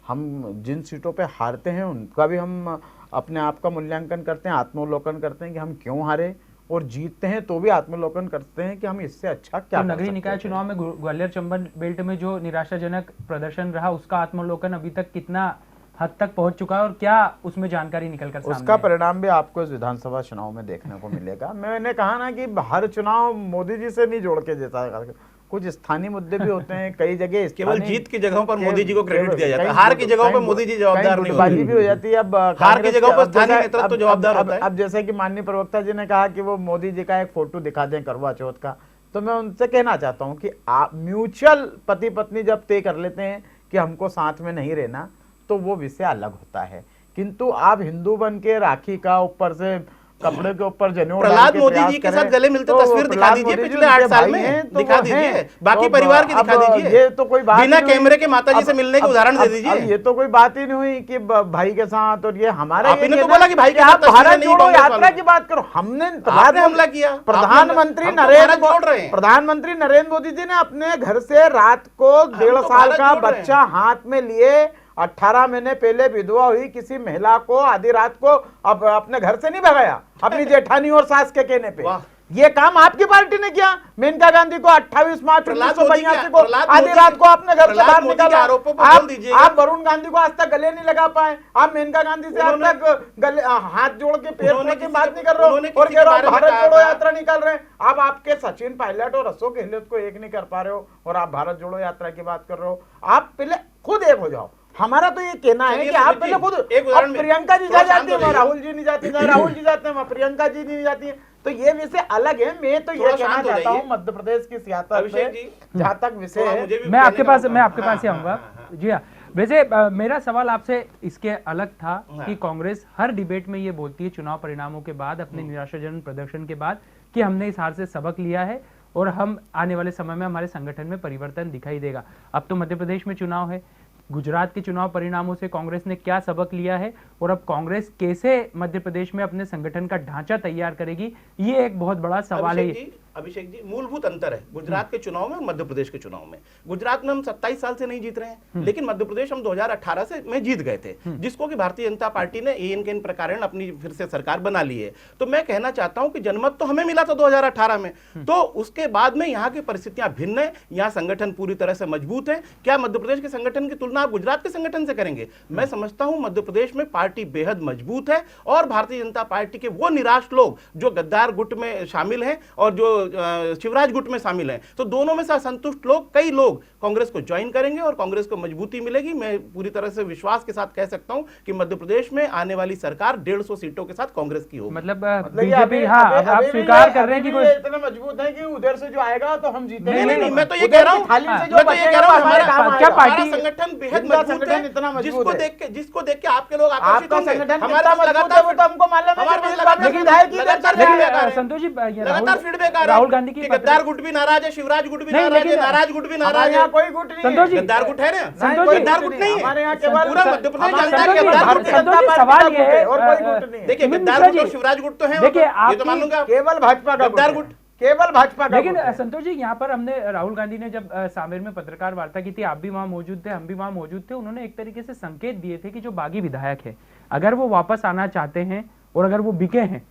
हम जिन सीटों पे हारते हैं उनका भी हम अपने आप का मूल्यांकन करते हैं, आत्मोलोकन करते हैं कि हम क्यों हारे, और जीतते हैं तो भी आत्मोलोकन करते हैं कि हम इससे अच्छा क्या तो कर नगरीय सकते निकाय हैं। चुनाव में ग्वालियर चंबल बेल्ट में जो निराशाजनक प्रदर्शन रहा उसका आत्मोलोकन अभी तक कितना हद तक पहुंच चुका है और क्या उसमें जानकारी निकल कर सामने उसका है? परिणाम भी आपको इस विधानसभा चुनाव में देखने को मिलेगा। मैंने कहा ना कि हर चुनाव मोदी जी से नहीं जोड़ के जीता, कुछ स्थानीय मुद्दे भी होते हैं, कई जगह केवल जीत की जगहों पर मोदी जी को क्रेडिट दिया जाता है, हार की जगहों पर मोदी जी जवाबदार नहीं गुटबाजी होते। भी हो जाती है। अब हार की जगहों पर स्थानीय जैसे- नेतृत्व जवाबदार होता है। अब जैसे कि माननीय प्रवक्ता जी ने कहा कि वो मोदी जी का एक फोटो दिखा दें करवा चौथ का, तो मैं उनसे कहना चाहता हूं कि आप म्यूचुअल पति पत्नी जब तय कर लेते हैं कि हमको साथ में नहीं रहना तो वो विषय अलग होता है, किंतु आप हिंदू बन के राखी का ऊपर से कपड़े के ऊपर जनेऊ डाल प्रहलाद के मोदी प्रयास जी के करें, साथ गले मिलते तो तस्वीर दिखा प्रहलाद दीजिए मोदी जी पिछले उनके 8 साल भाई में, हैं, तो दिखा वो दीजिए, हैं। बाकी तो परिवार की दिखा अब दीजिए। ये तो कोई बात बिना ही नहीं कैमरे हुई। के माताजी से अब- मिलने के अब- उदाहरण दे अब- दीजिए। अब ये तो कोई बात ही नहीं हुई कि भाई के साथ, और ये हमारा आप ही ने ये तो कहना बोला कि भाई के आप साथ तस्वीरें भारत नहीं जोड़ो कांग्रेस यात्रा वालों। की बात करो। हमने आपने हमला किया, प्रधानमंत्री हम तो भारत जोड़ रहे हैं। प्रधानमंत्री नरेंद्र मोदी जी ने अपने घर से रात को 1.5 तो साल भारत का जोड़ रहे हैं। बच्चा हाथ में लिए 18 महीने पहले विधवा हुई किसी महिला को आधी रात को अब अपने घर से नहीं भगाया, अपनी जेठानी और सास के कहने पे। वाह। ये काम आपकी पार्टी ने किया। मेनका गांधी को 28 मार्च प्रहलाद 1982 को प्रहलाद आधी मोदी रात के- को आपने घर से प्रहलाद बाहर मोदी के निकाला। आरोपों पर बोल दीजिएगा। आप वरुण गांधी को आज तक गले नहीं लगा पाए, आप मेनका गांधी से आज उन्होंने- तक गले हाथ जोड़ के पैर उन्होंने पकड़ के किसी बात के- नहीं कर रहे हो उन्होंने और किसी कह के रहे हो बारे में भारत कहा जोड़ो था। यात्रा निकाल रहे हैं। आप आपके सचिन पायलट और अशोक गहलोत को एक नहीं कर पा रहे हो और आप भारत जोड़ो यात्रा की बात कर रहे हो। आप पहले खुद एक हो जाओ। हमारा तो ये कहना है चलिए कि आप सुमित पहले जी, खुद, एक उदाहरण अब में- प्रियंका जी थोड़ा जा जाती शांत है, हो जाइए। राहुल जी नहीं जाती, जहाँ राहुल जी जाते हैं वहाँ प्रियंका जी नहीं जाती है। तो ये विषय अलग है। मैं तो ये थोड़ा कहना शांत हो चाहता हूँ जाइए। मध्य प्रदेश की सियासत अभिषेक में जी, जहाँ तक विषय थोड़ा है, मुझे भी मैं आपके कहने पास का मैं आपके हाँ, पास ही हाँ, आऊंगा। हाँ, हाँ। जी हाँ, वैसे मेरा सवाल आपसे इसके अलग था हाँ। कि कांग्रेस हर डिबेट में ये बोलती है चुनाव परिणामों के बाद, अपने निराशाजनक प्रदर्शन के बाद, कि हमने इस हार से सबक लिया है और हम आने वाले समय में हमारे संगठन में परिवर्तन दिखाई देगा। अब तो मध्य प्रदेश में चुनाव है, गुजरात के चुनाव परिणामों से कांग्रेस ने क्या सबक लिया है और अब कांग्रेस कैसे मध्य प्रदेश में अपने संगठन का ढांचा तैयार करेगी, ये एक बहुत बड़ा सवाल है। अभिषेक जी, मूलभूत अंतर है गुजरात के चुनाव में और मध्य प्रदेश के चुनाव में। गुजरात में हम 27 साल से नहीं जीत रहे हैं, लेकिन मध्य प्रदेश हम 2018 से में जीत गए थे, जिसको कि भारतीय जनता पार्टी ने इन प्रकार अपनी फिर से सरकार बना ली है। तो मैं कहना चाहता हूं कि जनमत तो हमें मिला था 2018 में, तो उसके बाद में यहाँ की परिस्थितियां भिन्न है, यहाँ संगठन पूरी तरह से मजबूत है। क्या मध्य प्रदेश के संगठन की तुलना आप गुजरात के संगठन से करेंगे? मैं समझता हूं मध्य प्रदेश में पार्टी बेहद मजबूत है और भारतीय जनता पार्टी के वो निराश लोग जो गद्दार गुट में शामिल हैं और जो शिवराज गुट में शामिल हैं, तो दोनों में से असंतुष्ट लोग, कई लोग कांग्रेस को ज्वाइन करेंगे और कांग्रेस को मजबूती मिलेगी। मैं पूरी तरह से विश्वास के साथ कह सकता हूं कि मध्य प्रदेश में आने वाली सरकार 150 सीटों के साथ कांग्रेस की होगी। मतलब ये बीजेपी, हाँ, अब आप स्वीकार कर रहे हैं कि कोई इतने मजबूत है कि उधर से जो आएगा तो हम जीतेंगे। नहीं, मैं तो ये उधर कह रहा की हूं, थाली से मैं जो तो ये बचेगा कह रहा हूं, वो हमारे हमारा काम क्या आएगा। पार्टी- हमारा संगठन बेहद इनका मजबूत संगठन इतना है, मजबूत है। जिसको देख के आपके लोग आकर्षित आपका होंगे। संगठन हमारे कितना पास मजबूत है लगातार वो तो हमको मालूम है। हमारे पास लेकिन लगातार विधायक की लगातार दरकार फीडबैक आ रहे हैं। संतोष जी, ये लगातार फीडबैक आ रहा राहुल है गांधी कि की गद्दार गुट भी नाराज है, शिवराज गुट भी नहीं, नाराज है, लेकिन नाराज गुट भी नाराज हमारे है। यहाँ कोई गुट नहीं संतोष जी, है। गद्दार गुट है ना? संतोष जी, गद्दार गुट नहीं है। हमारे यहाँ केवल पूरा मध्य प्रदेश हमारे जानता है यहाँ कि केवल गद्दार भारतीय गुट है। संतोष जी, जनता सवाल पार्टी ये का है, गुट और कोई गुट नहीं है। देखिए सुमित गद्दार मिश्रा गुट और जी, शिवराज गुट तो है, देखिए, ये तो आपकी- मान लूंगा। केवल भाजपा का गद्दार है। गुट। केवल भाजपा का लेकिन गुट है। संतोष जी, यहाँ पर हमने राहुल गांधी ने जब सामेर में पत्रकार वार्ता की थी, आप भी वहां मौजूद थे, हम भी वहां मौजूद थे, उन्होंने एक तरीके से संकेत दिए थे कि जो बागी विधायक है, अगर वो वापस आना चाहते हैं और अगर वो बिके हैं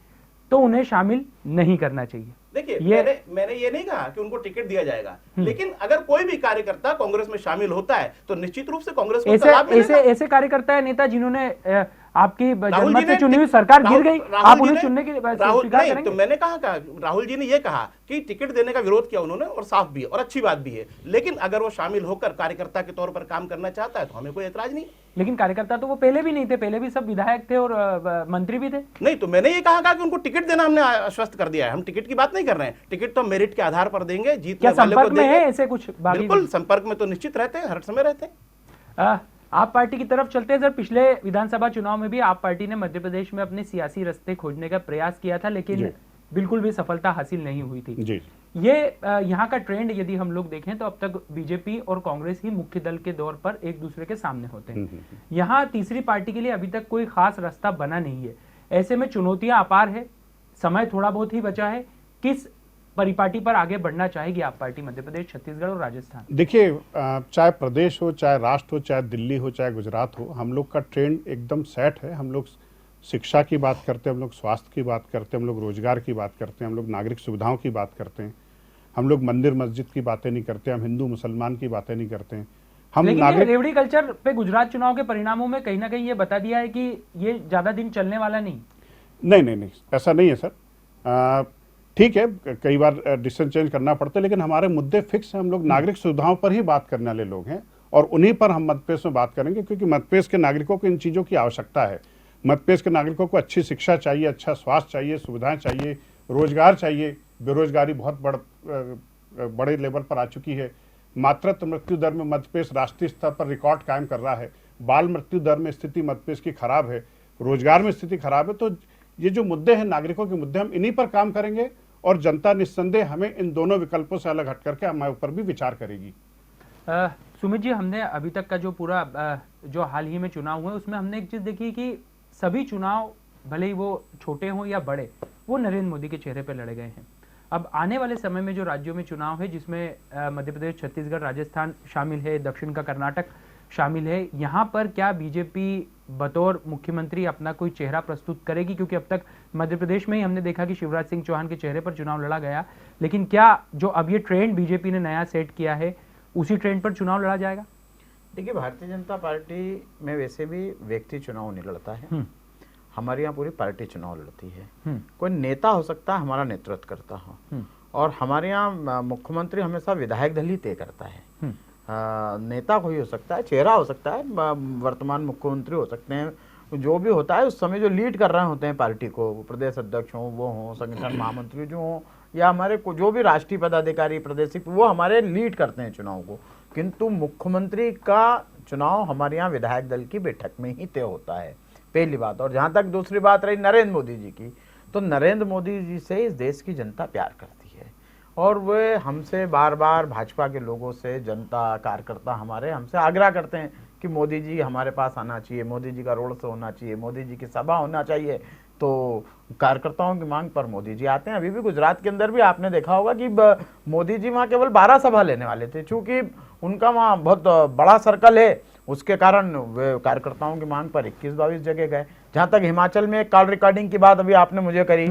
तो उन्हें शामिल नहीं करना चाहिए। देखिए ये मैंने ये नहीं कहा कि उनको टिकट दिया जाएगा, लेकिन अगर कोई भी कार्यकर्ता कांग्रेस में शामिल होता है तो निश्चित रूप से कांग्रेस को लाभ मिलेगा। ऐसे कार्यकर्ता है नेता जिन्होंने आपकी राहुल जनमत जी से ने चुनी हुई सरकार गिर गई, आप उन्हें चुनने के राहुल स्वीकार नहीं, करेंगे? तो मैंने कहा राहुल जी ने ये कहा कि टिकट देने का विरोध किया उन्होंने, और साफ भी है और अच्छी बात भी है, लेकिन अगर वो शामिल होकर कार्यकर्ता के तौर पर काम करना चाहता है तो हमें कोई एतराज नहीं। लेकिन कार्यकर्ता तो वो पहले भी नहीं थे, पहले भी सब विधायक थे और मंत्री भी थे। नहीं, तो मैंने ये कहा कि उनको टिकट देना हमने आश्वस्त कर दिया है। हम टिकट की बात नहीं कर रहे हैं, टिकट तो मेरिट के आधार पर देंगे, जीतने वाले को देंगे। ऐसे कुछ बिल्कुल संपर्क में तो निश्चित रहते हैं, हर समय रहते हैं। आप पार्टी की तरफ चलते हैं सर। पिछले विधानसभा चुनाव में भी आप पार्टी ने मध्य प्रदेश में अपने सियासी रास्ते खोजने का प्रयास किया था, लेकिन बिल्कुल भी सफलता हासिल नहीं हुई थी। जी। ये यहाँ का ट्रेंड यदि हम लोग देखें तो अब तक बीजेपी और कांग्रेस ही मुख्य दल के दौर पर एक दूसरे के सामने होते हैं। यहाँ तीसरी पार्टी के लिए अभी तक कोई खास रास्ता बना नहीं है। ऐसे में चुनौतियां अपार है, समय थोड़ा बहुत ही बचा है। किस परिपाटी पर आगे बढ़ना चाहेगी आप पार्टी मध्य प्रदेश, छत्तीसगढ़ और राजस्थान? देखिए, चाहे प्रदेश हो, चाहे राष्ट्र हो, चाहे दिल्ली हो, चाहे गुजरात हो, हम लोग का ट्रेंड एकदम सेट है। हम लोग शिक्षा की बात करते हैं, हम लोग स्वास्थ्य की बात करते हैं, हम लोग रोजगार की बात करते हैं, हम लोग नागरिक सुविधाओं की बात करते हैं, हम लोग मंदिर मस्जिद की बातें नहीं करते, हम हिंदू मुसलमान की बातें नहीं करते हैं। हम लेकिन रेवड़ी कल्चर पे गुजरात चुनाव के परिणामों में कहीं ना कहीं ये बता दिया है कि ये ज्यादा दिन चलने वाला नहीं। नहीं, ऐसा नहीं है सर। ठीक है, कई बार डिसीजन चेंज करना पड़ता है, लेकिन हमारे मुद्दे फिक्स हैं। हम लोग नागरिक सुविधाओं पर ही बात करने वाले लोग हैं और उन्हीं पर हम मध्यप्रदेश में बात करेंगे, क्योंकि मध्यप्रदेश के नागरिकों को इन चीज़ों की आवश्यकता है। मध्यप्रदेश के नागरिकों को अच्छी शिक्षा चाहिए, अच्छा स्वास्थ्य चाहिए, सुविधाएं चाहिए, रोजगार चाहिए। बेरोजगारी बहुत बड़े लेवल पर आ चुकी है। मातृत्व मृत्यु दर में मध्यप्रदेश राष्ट्रीय स्तर पर रिकॉर्ड कायम कर रहा है। बाल मृत्यु दर में स्थिति मध्यप्रदेश की खराब है, रोजगार में स्थिति खराब है। तो ये जो मुद्दे हैं, नागरिकों के मुद्दे, हम इन्हीं पर काम करेंगे और जनता निस्संदेह हमें इन दोनों विकल्पों से अलग हट करके हमारे ऊपर भी विचार करेगी। सुमित जी, हमने अभी तक का जो पूरा जो हाल ही में चुनाव हुए उसमें हमने एक चीज देखी कि सभी चुनाव भले ही वो छोटे हों या बड़े, वो नरेंद्र मोदी के चेहरे पर लड़े गए हैं। अब आने वाले समय में जो राज्यों में चुनाव है, जिसमें मध्य प्रदेश, छत्तीसगढ़, राजस्थान शामिल है, दक्षिण का कर्नाटक शामिल है, यहाँ पर क्या बीजेपी बतौर मुख्यमंत्री अपना कोई चेहरा प्रस्तुत करेगी? क्योंकि अब तक मध्य प्रदेश में ही हमने देखा कि शिवराज सिंह चौहान के चेहरे पर चुनाव लड़ा गया, लेकिन क्या जो अब ये ट्रेंड बीजेपी ने नया सेट किया है उसी ट्रेंड पर चुनाव लड़ा जाएगा? देखिए, भारतीय जनता पार्टी में वैसे भी व्यक्ति चुनाव नहीं लड़ता है। हमारे यहाँ पूरी पार्टी चुनाव लड़ती है। कोई नेता हो सकता है हमारा नेतृत्व करता हो, और हमारे यहाँ मुख्यमंत्री हमेशा विधायक दल ही तय करता है। नेता कोई हो सकता है, चेहरा हो सकता है, वर्तमान मुख्यमंत्री हो सकते हैं, जो भी होता है उस समय जो लीड कर रहे होते हैं पार्टी को, प्रदेश अध्यक्ष हो, वो हो, संगठन महामंत्री जो हो, या हमारे जो भी राष्ट्रीय पदाधिकारी प्रादेशिक, वो हमारे लीड करते हैं चुनाव को। किंतु मुख्यमंत्री का चुनाव हमारे यहाँ विधायक दल की बैठक में ही तय होता है, पहली बात। और जहाँ तक दूसरी बात रही नरेंद्र मोदी जी की, तो नरेंद्र मोदी जी से इस देश की जनता प्यार करती है, और वे हमसे बार बार, भाजपा के लोगों से, जनता कार्यकर्ता हमारे हमसे आग्रह करते हैं कि मोदी जी हमारे पास आना चाहिए, मोदी जी का रोड शो होना चाहिए, मोदी जी की सभा होना चाहिए। तो कार्यकर्ताओं की मांग पर मोदी जी आते हैं। अभी भी गुजरात के अंदर भी आपने देखा होगा कि मोदी जी वहाँ केवल 12 सभा लेने वाले थे, चूँकि उनका वहाँ बहुत बड़ा सर्कल है, उसके कारण वे कार्यकर्ताओं की मांग पर 21-22 जगह गए। जहाँ तक हिमाचल में कॉल रिकॉर्डिंग की बात अभी आपने मुझे करी,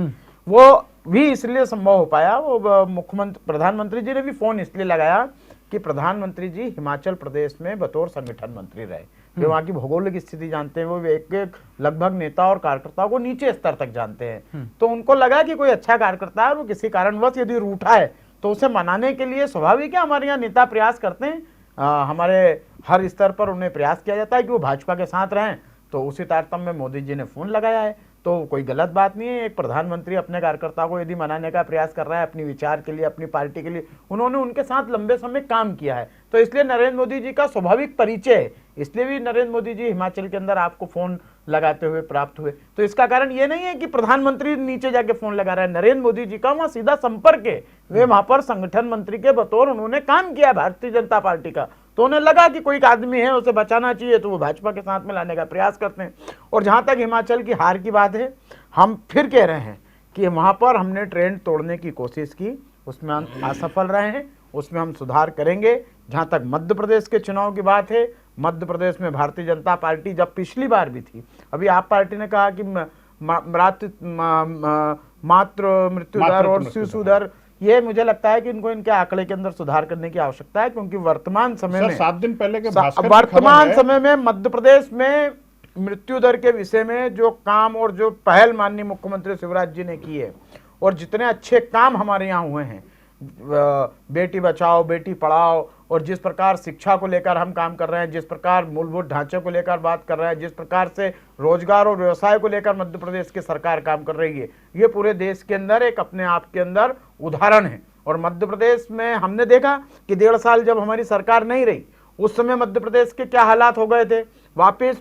वो भी इसलिए संभव हो पाया, वो मुख्यमंत्री, प्रधानमंत्री जी ने भी फोन इसलिए लगाया कि प्रधानमंत्री जी हिमाचल प्रदेश में बतौर संगठन मंत्री रहे, वे वहाँ की भौगोलिक स्थिति जानते हैं, वो एक लगभग नेता और कार्यकर्ताओं को नीचे स्तर तक जानते हैं। तो उनको लगा कि कोई अच्छा कार्यकर्ता है, वो किसी कारणवश यदि रूठा है तो उसे मनाने के लिए स्वाभाविक है हमारे यहाँ नेता प्रयास करते हैं। हमारे हर स्तर पर उन्हें प्रयास किया जाता है कि वो भाजपा के साथ रहें। तो उसी तारतम्य में मोदी जी ने फोन लगाया है, तो कोई गलत बात नहीं है। एक प्रधानमंत्री अपने कार्यकर्ता को यदि मनाने का प्रयास कर रहा है अपनी विचार के लिए, अपनी पार्टी के लिए, उन्होंने उनके साथ लंबे समय काम किया है, तो इसलिए नरेंद्र मोदी जी का स्वाभाविक परिचय है। इसलिए भी नरेंद्र मोदी जी हिमाचल के अंदर आपको फोन लगाते हुए प्राप्त हुए। तो इसका कारण ये नहीं है कि प्रधानमंत्री नीचे जाके फोन लगा रहा है, नरेंद्र मोदी जी का वहां सीधा संपर्क है। वे वहां पर संगठन मंत्री के बतौर उन्होंने काम किया भारतीय जनता पार्टी का, तो उन्हें लगा कि कोई आदमी है उसे बचाना चाहिए, तो वो भाजपा के साथ में लाने का प्रयास करते हैं। और जहां तक हिमाचल की हार की बात है, हम फिर कह रहे हैं कि वहां पर हमने ट्रेंड तोड़ने की कोशिश की, उसमें हम असफल रहे हैं, उसमें हम सुधार करेंगे। जहां तक मध्य प्रदेश के चुनाव की बात है, मध्य प्रदेश में भारतीय जनता पार्टी जब पिछली बार भी थी, अभी आप पार्टी ने कहा कि मातृ मृत्यु दर मातृत्व और मृत्यु शिशु दर। दर, ये मुझे लगता है कि इनको इनके आंकड़े के अंदर सुधार करने की आवश्यकता है, क्योंकि वर्तमान समय सर में 7 दिन पहले के भास्कर की वर्तमान खबर है, समय में मध्य प्रदेश में मृत्यु दर के विषय में जो काम और जो पहल माननीय मुख्यमंत्री शिवराज जी ने की है और जितने अच्छे काम हमारे यहाँ हुए हैं, बेटी बचाओ बेटी पढ़ाओ, और जिस प्रकार शिक्षा को लेकर हम काम कर रहे हैं, जिस प्रकार मूलभूत ढांचे को लेकर बात कर रहे हैं, जिस प्रकार से रोजगार और व्यवसाय को लेकर मध्य प्रदेश की सरकार काम कर रही है, ये पूरे देश के अंदर एक अपने आप के अंदर उदाहरण है। और मध्य प्रदेश में हमने देखा कि 1.5 साल जब हमारी सरकार नहीं रही, उस समय मध्य प्रदेश के क्या हालात हो गए थे। वापिस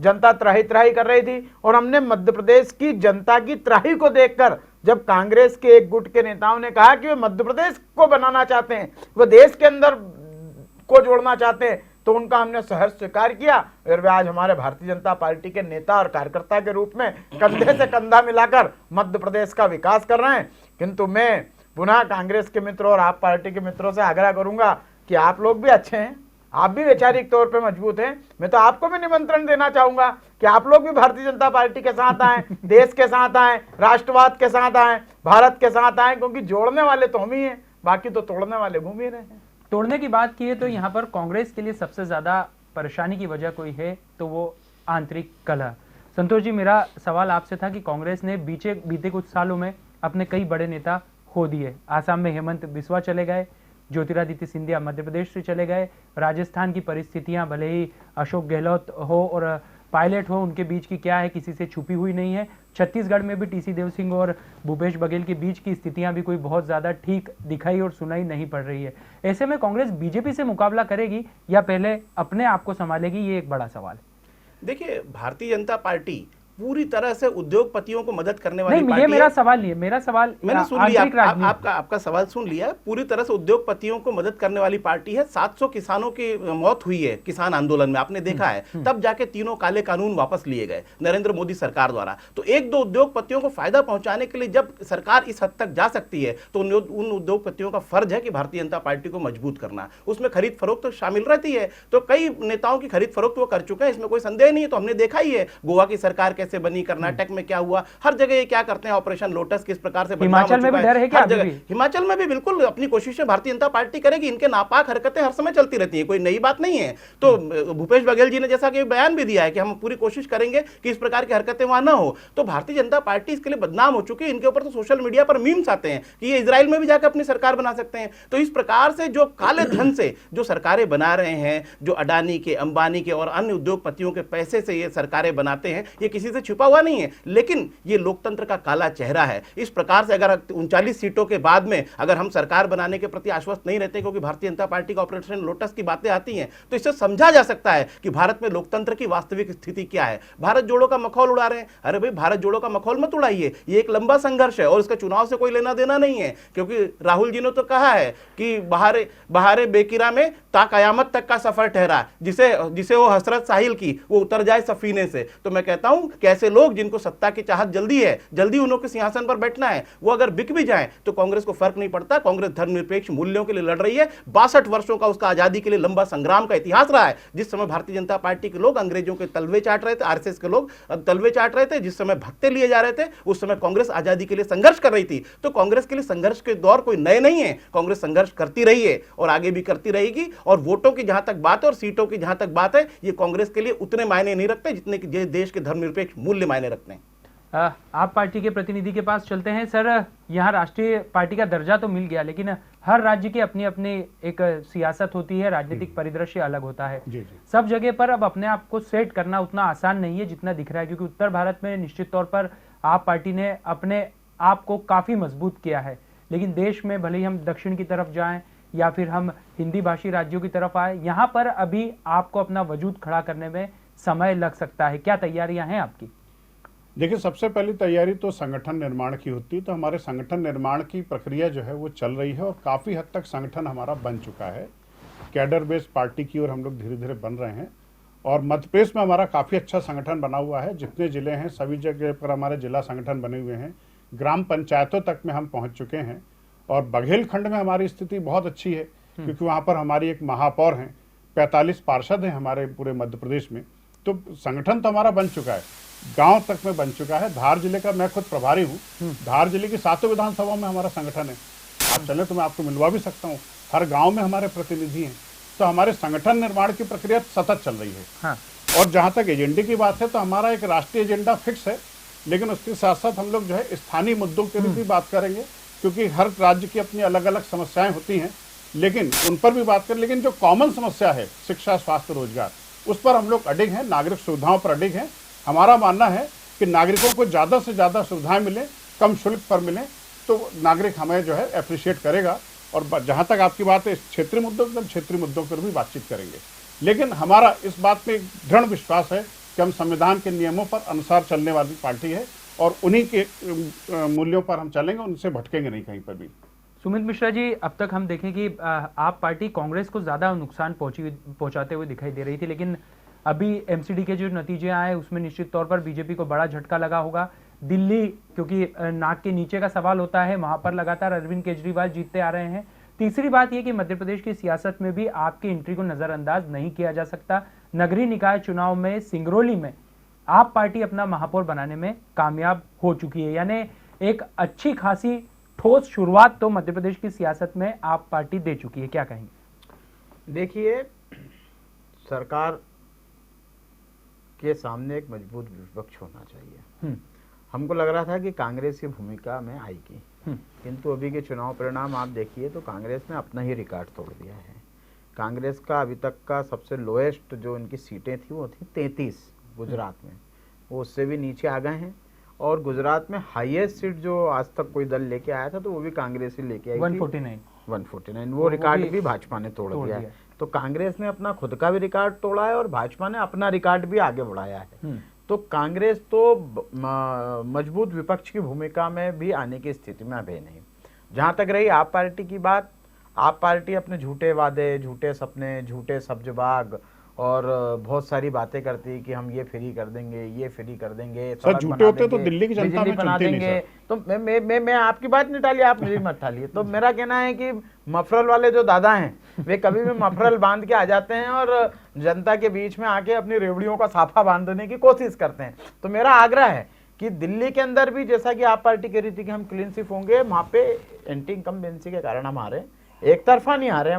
जनता त्राही त्राही कर रही थी, और हमने मध्य प्रदेश की जनता की त्राही को देखकर जब कांग्रेस के एक गुट के नेताओं ने कहा कि वे मध्य प्रदेश को बनाना चाहते हैं, वह देश के अंदर को जोड़ना चाहते हैं, तो उनका हमने सहर्ष स्वीकार किया। और वे आज हमारे भारतीय जनता पार्टी के नेता और कार्यकर्ता के रूप में कंधे से कंधा मिलाकर मध्य प्रदेश का विकास कर रहे हैं। किंतु मैं पुनः कांग्रेस के मित्रों और आप पार्टी के मित्रों से आग्रह करूंगा कि आप लोग भी अच्छे हैं, आप भी वैचारिक तौर पे मजबूत हैं, मैं तो आपको भी निमंत्रण देना चाहूंगा कि आप लोग भी भारतीय जनता पार्टी के साथ आएं, देश के साथ आएं, राष्ट्रवाद के साथ आएं, भारत के साथ आएं, क्योंकि जोड़ने वाले तो हम ही हैं, बाकी तो तोड़ने वाले घूम ही रहे हैं। तोड़ने की बात की है तो यहाँ पर कांग्रेस के लिए सबसे ज्यादा परेशानी की वजह कोई है तो वो आंतरिक कलह। संतोष जी, मेरा सवाल आपसे था कि कांग्रेस ने बीते कुछ सालों में अपने कई बड़े नेता खो दिए। आसाम में हेमंत बिस्वा चले गए, ज्योतिरादित्य सिंधिया मध्य प्रदेश से चले गए, राजस्थान की परिस्थितियां भले ही अशोक गहलोत हो और पायलट हो, उनके बीच की क्या है किसी से छुपी हुई नहीं है। छत्तीसगढ़ में भी टीसी देव सिंह और भूपेश बघेल के बीच की स्थितियां भी कोई बहुत ज्यादा ठीक दिखाई और सुनाई नहीं पड़ रही है। ऐसे में कांग्रेस बीजेपी से मुकाबला करेगी या पहले अपने आप को संभालेगी, ये एक बड़ा सवाल है। देखिए, भारतीय जनता पार्टी पूरी तरह से उद्योगपतियों को मदद करने वाली नहीं, पार्टी ये मेरा है। सवाल नहीं है, मेरा सवाल मैंने सुन लिया, आपका सवाल सुन लिया। पूरी तरह से उद्योगपतियों को मदद करने वाली पार्टी है। 700 किसानों की मौत हुई है किसान आंदोलन में, आपने देखा है। तब जाके तीनों काले कानून वापस लिए गए नरेंद्र मोदी सरकार द्वारा। तो 1-2 उद्योगपतियों को फायदा पहुंचाने के लिए जब सरकार इस हद तक जा सकती है तो उन उद्योगपतियों का फर्ज है कि भारतीय जनता पार्टी को मजबूत करना। उसमें खरीद फरोख्त शामिल रहती है, तो कई नेताओं की खरीद फरोख्त वो कर चुके हैं, इसमें कोई संदेह नहीं है। तो हमने देखा ही है गोवा की सरकार कैसे बनी, कर्नाटक में क्या हुआ, हर जगह ये क्या करते हैं, ऑपरेशन लोटस किस प्रकार से हिमाचल में भी डर है क्या? हर जगह हिमाचल में भी बिल्कुल अपनी कोशिशें भारतीय जनता पार्टी करेगी। इनके नापाक हरकतें हर समय चलती रहती है, कोई नई बात नहीं है। तो भूपेश बघेल जी ने जैसा कि बयान भी दिया है कि हम पूरी कोशिश करेंगे कि इस प्रकार की हरकतें वहां ना हो। तो भारतीय जनता पार्टी इसके लिए बदनाम हो चुकी है। इनके ऊपर तो सोशल मीडिया पर मीम्स आते हैं कि ये इजराइल में भी जाकर अपनी सरकार बना सकते हैं। तो इस प्रकार से जो काले धन से जो सरकारें बना रहे हैं, जो अडानी के, अंबानी के और अन्य उद्योगपतियों के पैसे से ये सरकारें बनाते हैं, ये किसी से छुपा हुआ नहीं है, लेकिन ये लोकतंत्र का काला चेहरा है। इस प्रकार से अगर 39 सीटों के बाद में अगर हम सरकार बनाने के प्रति आश्वस्त नहीं रहते, क्योंकि भारतीय जनता पार्टी का ऑपरेशन लोटस की बातें आती हैं, तो इससे समझा जा सकता है कि भारत में लोकतंत्र की वास्तविक स्थिति क्या है। भारत जोड़ो का मखौल उड़ा रहे हैं। अरे भाई, भारत जोड़ो का मखौल मत उड़ाइए, ये एक लंबा संघर्ष है और इसका चुनाव से कोई लेना देना नहीं है। क्योंकि राहुल जी ने तो कहा है कि बहारे बेकिरा में ता कयामत तक का सफर ठहरा, जिसे वो हसरत साहिल की वो उतर जाए सफीने से। तो मैं कहता हूं कि ऐसे लोग जिनको सत्ता की चाहत जल्दी है, जल्दी उन्होंने सिंहासन पर बैठना है, वो अगर बिक भी जाएं तो कांग्रेस को फर्क नहीं पड़ता। कांग्रेस धर्मनिरपेक्ष मूल्यों के लिए लड़ रही है। 62 वर्षों का उसका आजादी के लिए लंबा संग्राम का इतिहास रहा है। जिस समय भारतीय जनता पार्टी के लोग अंग्रेजों के तलवे चाट रहे थे, आरएसएस के लोग तलवे चाट रहे थे, जिस समय भत्ते लिए जा रहे थे, उस समय कांग्रेस आजादी के लिए संघर्ष कर रही थी। तो कांग्रेस के लिए संघर्ष के दौर कोई नए नहीं है। कांग्रेस संघर्ष करती रही है और आगे भी करती रहेगी। और वोटों की जहां तक बात है और सीटों की जहां तक बात है, ये कांग्रेस के लिए उतने मायने नहीं रखते जितने कि देश के धर्मनिरपेक्ष मूल्य मायने रखते हैं। आप पार्टी के प्रतिनिधि के पास चलते हैं। सर, यहाँ राष्ट्रीय पार्टी का दर्जा तो मिल गया, लेकिन हर राज्य की अपनी अपनी एक सियासत होती है, राजनीतिक परिदृश्य अलग होता है। जी। सब जगह पर अब अपने आप को सेट करना उतना आसान नहीं है जितना दिख रहा है, क्योंकि उत्तर भारत में निश्चित तौर पर आप पार्टी ने अपने आप को काफी मजबूत किया है। लेकिन देश में भले ही हम दक्षिण की तरफ जाएं या फिर हम हिंदी भाषी राज्यों की तरफ आए, यहाँ पर अभी आपको अपना वजूद खड़ा करने में समय लग सकता है। क्या तैयारियां हैं आपकी? देखिए, सबसे पहली तैयारी तो संगठन निर्माण की होती है। तो हमारे संगठन निर्माण की प्रक्रिया जो है वो चल रही है और काफ़ी हद तक संगठन हमारा बन चुका है। कैडर बेस्ड पार्टी की ओर हम लोग धीरे धीरे बन रहे हैं और मध्य प्रदेश में हमारा काफ़ी अच्छा संगठन बना हुआ है। जितने ज़िले हैं सभी जगह पर हमारे जिला संगठन बने हुए हैं, ग्राम पंचायतों तक में हम पहुँच चुके हैं। और बघेलखंड में हमारी स्थिति बहुत अच्छी है, क्योंकि वहाँ पर हमारी एक महापौर हैं, 45 पार्षद हैं हमारे पूरे मध्य प्रदेश में। तो संगठन तो हमारा बन चुका है। गांव तक में बन चुका है। धार जिले का मैं खुद प्रभारी हूं। धार जिले की 7 विधानसभाओं में हमारा संगठन है। आप चले तो मैं आपको मिलवा भी सकता हूं। हर गांव में हमारे प्रतिनिधि हैं। तो हमारे संगठन निर्माण की प्रक्रिया सतत चल रही है। हाँ। और जहां तक एजेंडे की बात है तो हमारा एक राष्ट्रीय एजेंडा फिक्स है, लेकिन उसके साथ साथ हम लोग जो है स्थानीय मुद्दों के लिए भी बात करेंगे, क्योंकि हर राज्य की अपनी अलग अलग समस्याएं होती हैं, लेकिन उन पर भी बात करें। लेकिन जो कॉमन समस्या है शिक्षा, स्वास्थ्य, रोजगार, उस पर हम लोग अडिग हैं, नागरिक सुविधाओं पर अडिग हैं। हमारा मानना है कि नागरिकों को ज़्यादा से ज़्यादा सुविधाएं मिलें, कम शुल्क पर मिलें, तो नागरिक हमें जो है अप्रिशिएट करेगा। और जहाँ तक आपकी बात है क्षेत्रीय मुद्दों पर, क्षेत्रीय मुद्दों पर भी बातचीत करेंगे। लेकिन हमारा इस बात में दृढ़ विश्वास है कि हम संविधान के नियमों पर अनुसार चलने वाली पार्टी है और उन्हीं के मूल्यों पर हम चलेंगे, उनसे भटकेंगे नहीं कहीं पर भी। सुमित मिश्रा जी, अब तक हम देखें कि आप पार्टी कांग्रेस को ज़्यादा नुकसान पहुंचाते हुए दिखाई दे रही थी, लेकिन अभी एमसीडी के जो नतीजे आए उसमें निश्चित तौर पर बीजेपी को बड़ा झटका लगा होगा। दिल्ली, क्योंकि नाक के नीचे का सवाल होता है, वहां पर लगातार अरविंद केजरीवाल जीतते आ रहे हैं। तीसरी बात यह कि मध्य प्रदेश की सियासत में भी आपकी एंट्री को नजरअंदाज नहीं किया जा सकता। नगरीय निकाय चुनाव में सिंगरौली में आप पार्टी अपना महापौर बनाने में कामयाब हो चुकी है, यानी एक अच्छी खासी ठोस शुरुआत तो मध्य प्रदेश की सियासत में आप पार्टी दे चुकी है। क्या कहेंगे? देखिए, सरकार के सामने एक मजबूत विपक्ष होना चाहिए। हमको लग रहा था कि कांग्रेस की भूमिका में आएगी, किंतु अभी के चुनाव परिणाम आप देखिए तो कांग्रेस ने अपना ही रिकॉर्ड तोड़ दिया है। कांग्रेस का अभी तक का सबसे लोएस्ट जो इनकी सीटें थी वो थी 33 गुजरात में, वो उससे भी नीचे आ गए हैं। और गुजरात में हाईएस्ट सीट जो आज तक कोई दल लेके आया था तो वो भी कांग्रेस ही लेके आई 149, वो रिकॉर्ड भी भाजपा ने तोड़ दिया है। तो कांग्रेस ने अपना खुद का भी रिकॉर्ड तोड़ा है और भाजपा ने अपना रिकॉर्ड भी आगे बढ़ाया है। तो कांग्रेस तो मजबूत विपक्ष की भूमिका में भी आने की स्थिति में अभी नहीं। जहां तक रही आप पार्टी की बात, आप पार्टी अपने झूठे वादे, झूठे सपने, झूठे सब्जबाग और बहुत सारी बातें करती है कि हम ये फ्री कर देंगे, ये फ्री कर देंगे, सर झूठे होते तो दिल्ली की जनता में बना देंगे। तो मैं आपकी बात नहीं टाली, आप मेरी मत टालिए। तो मेरा कहना है कि मफरल वाले जो दादा हैं वे कभी भी मफरल बांध के आ जाते हैं और जनता के बीच में आके अपनी रेवड़ियों का साफा बांधने की कोशिश करते हैं। तो मेरा आग्रह है कि दिल्ली के अंदर भी जैसा कि आप पार्टी कह रही थी कि हम क्लीन स्वीप होंगे, वहाँ पे एंटी इनकम्बेंसी के कारण हम हारे, एक तरफा नहीं हारे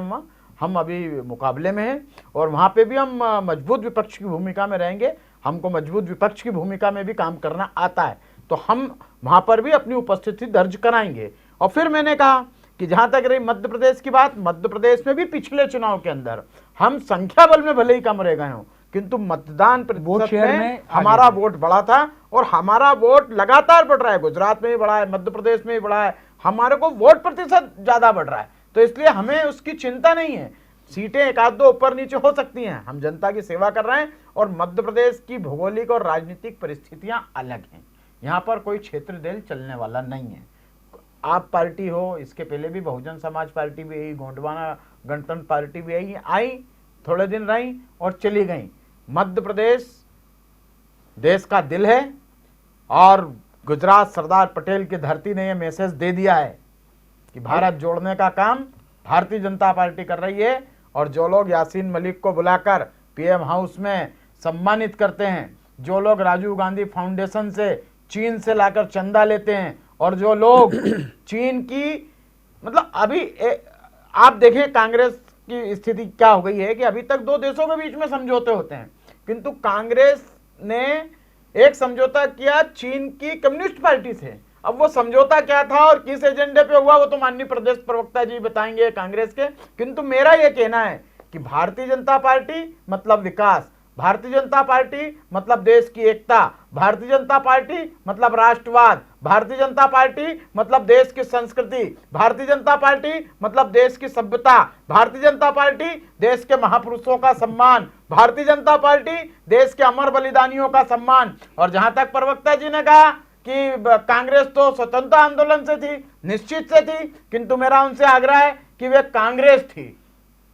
हम अभी मुकाबले में हैं और वहाँ पे भी हम मजबूत विपक्ष की भूमिका में रहेंगे। हमको मजबूत विपक्ष की भूमिका में भी काम करना आता है, तो हम वहाँ पर भी अपनी उपस्थिति दर्ज कराएंगे। और फिर मैंने कहा कि जहाँ तक रही मध्य प्रदेश की बात, मध्य प्रदेश में भी पिछले चुनाव के अंदर हम संख्या बल में भले ही कम रह गए हों, किंतु मतदान प्रतिशत में हमारा वोट बढ़ा था और हमारा वोट लगातार बढ़ रहा है। गुजरात में भी बढ़ा है, मध्य प्रदेश में भी बढ़ा है, हमारे को वोट प्रतिशत ज्यादा बढ़ रहा है। तो इसलिए हमें उसकी चिंता नहीं है। सीटें एक आध दो ऊपर नीचे हो सकती हैं, हम जनता की सेवा कर रहे हैं और मध्य प्रदेश की भौगोलिक और राजनीतिक परिस्थितियां अलग हैं। यहाँ पर कोई क्षेत्र देल चलने वाला नहीं है। आप पार्टी हो, इसके पहले भी बहुजन समाज पार्टी भी आई, गोंडवाना गणतंत्र पार्टी भी आई, थोड़े दिन रही और चली गई। मध्य प्रदेश देश का दिल है और गुजरात सरदार पटेल की धरती ने यह मैसेज दे दिया है कि भारत जोड़ने का काम भारतीय जनता पार्टी कर रही है। और जो लोग यासीन मलिक को बुलाकर पीएम हाउस में सम्मानित करते हैं, जो लोग राजीव गांधी फाउंडेशन से चीन से लाकर चंदा लेते हैं और जो लोग चीन की मतलब अभी आप देखें कांग्रेस की स्थिति क्या हो गई है कि अभी तक दो देशों के बीच में समझौते होते हैं, किंतु कांग्रेस ने एक समझौता किया चीन की कम्युनिस्ट पार्टी से। अब वो समझौता क्या था और किस एजेंडे पे हुआ वो तो माननीय प्रदेश प्रवक्ता जी बताएंगे कांग्रेस के, किंतु मेरा ये कहना है कि भारतीय जनता पार्टी मतलब विकास, भारतीय जनता पार्टी मतलब देश की एकता, भारतीय जनता पार्टी मतलब राष्ट्रवाद, भारतीय जनता पार्टी मतलब देश की संस्कृति, भारतीय जनता पार्टी मतलब देश की सभ्यता, भारतीय जनता पार्टी देश के महापुरुषों का सम्मान, भारतीय जनता पार्टी देश के अमर बलिदानियों का सम्मान। और जहां तक प्रवक्ता जी ने कहा कि कांग्रेस तो स्वतंत्रता आंदोलन से थी, निश्चित से थी, किंतु मेरा उनसे आग्रह है कि वे कांग्रेस थी,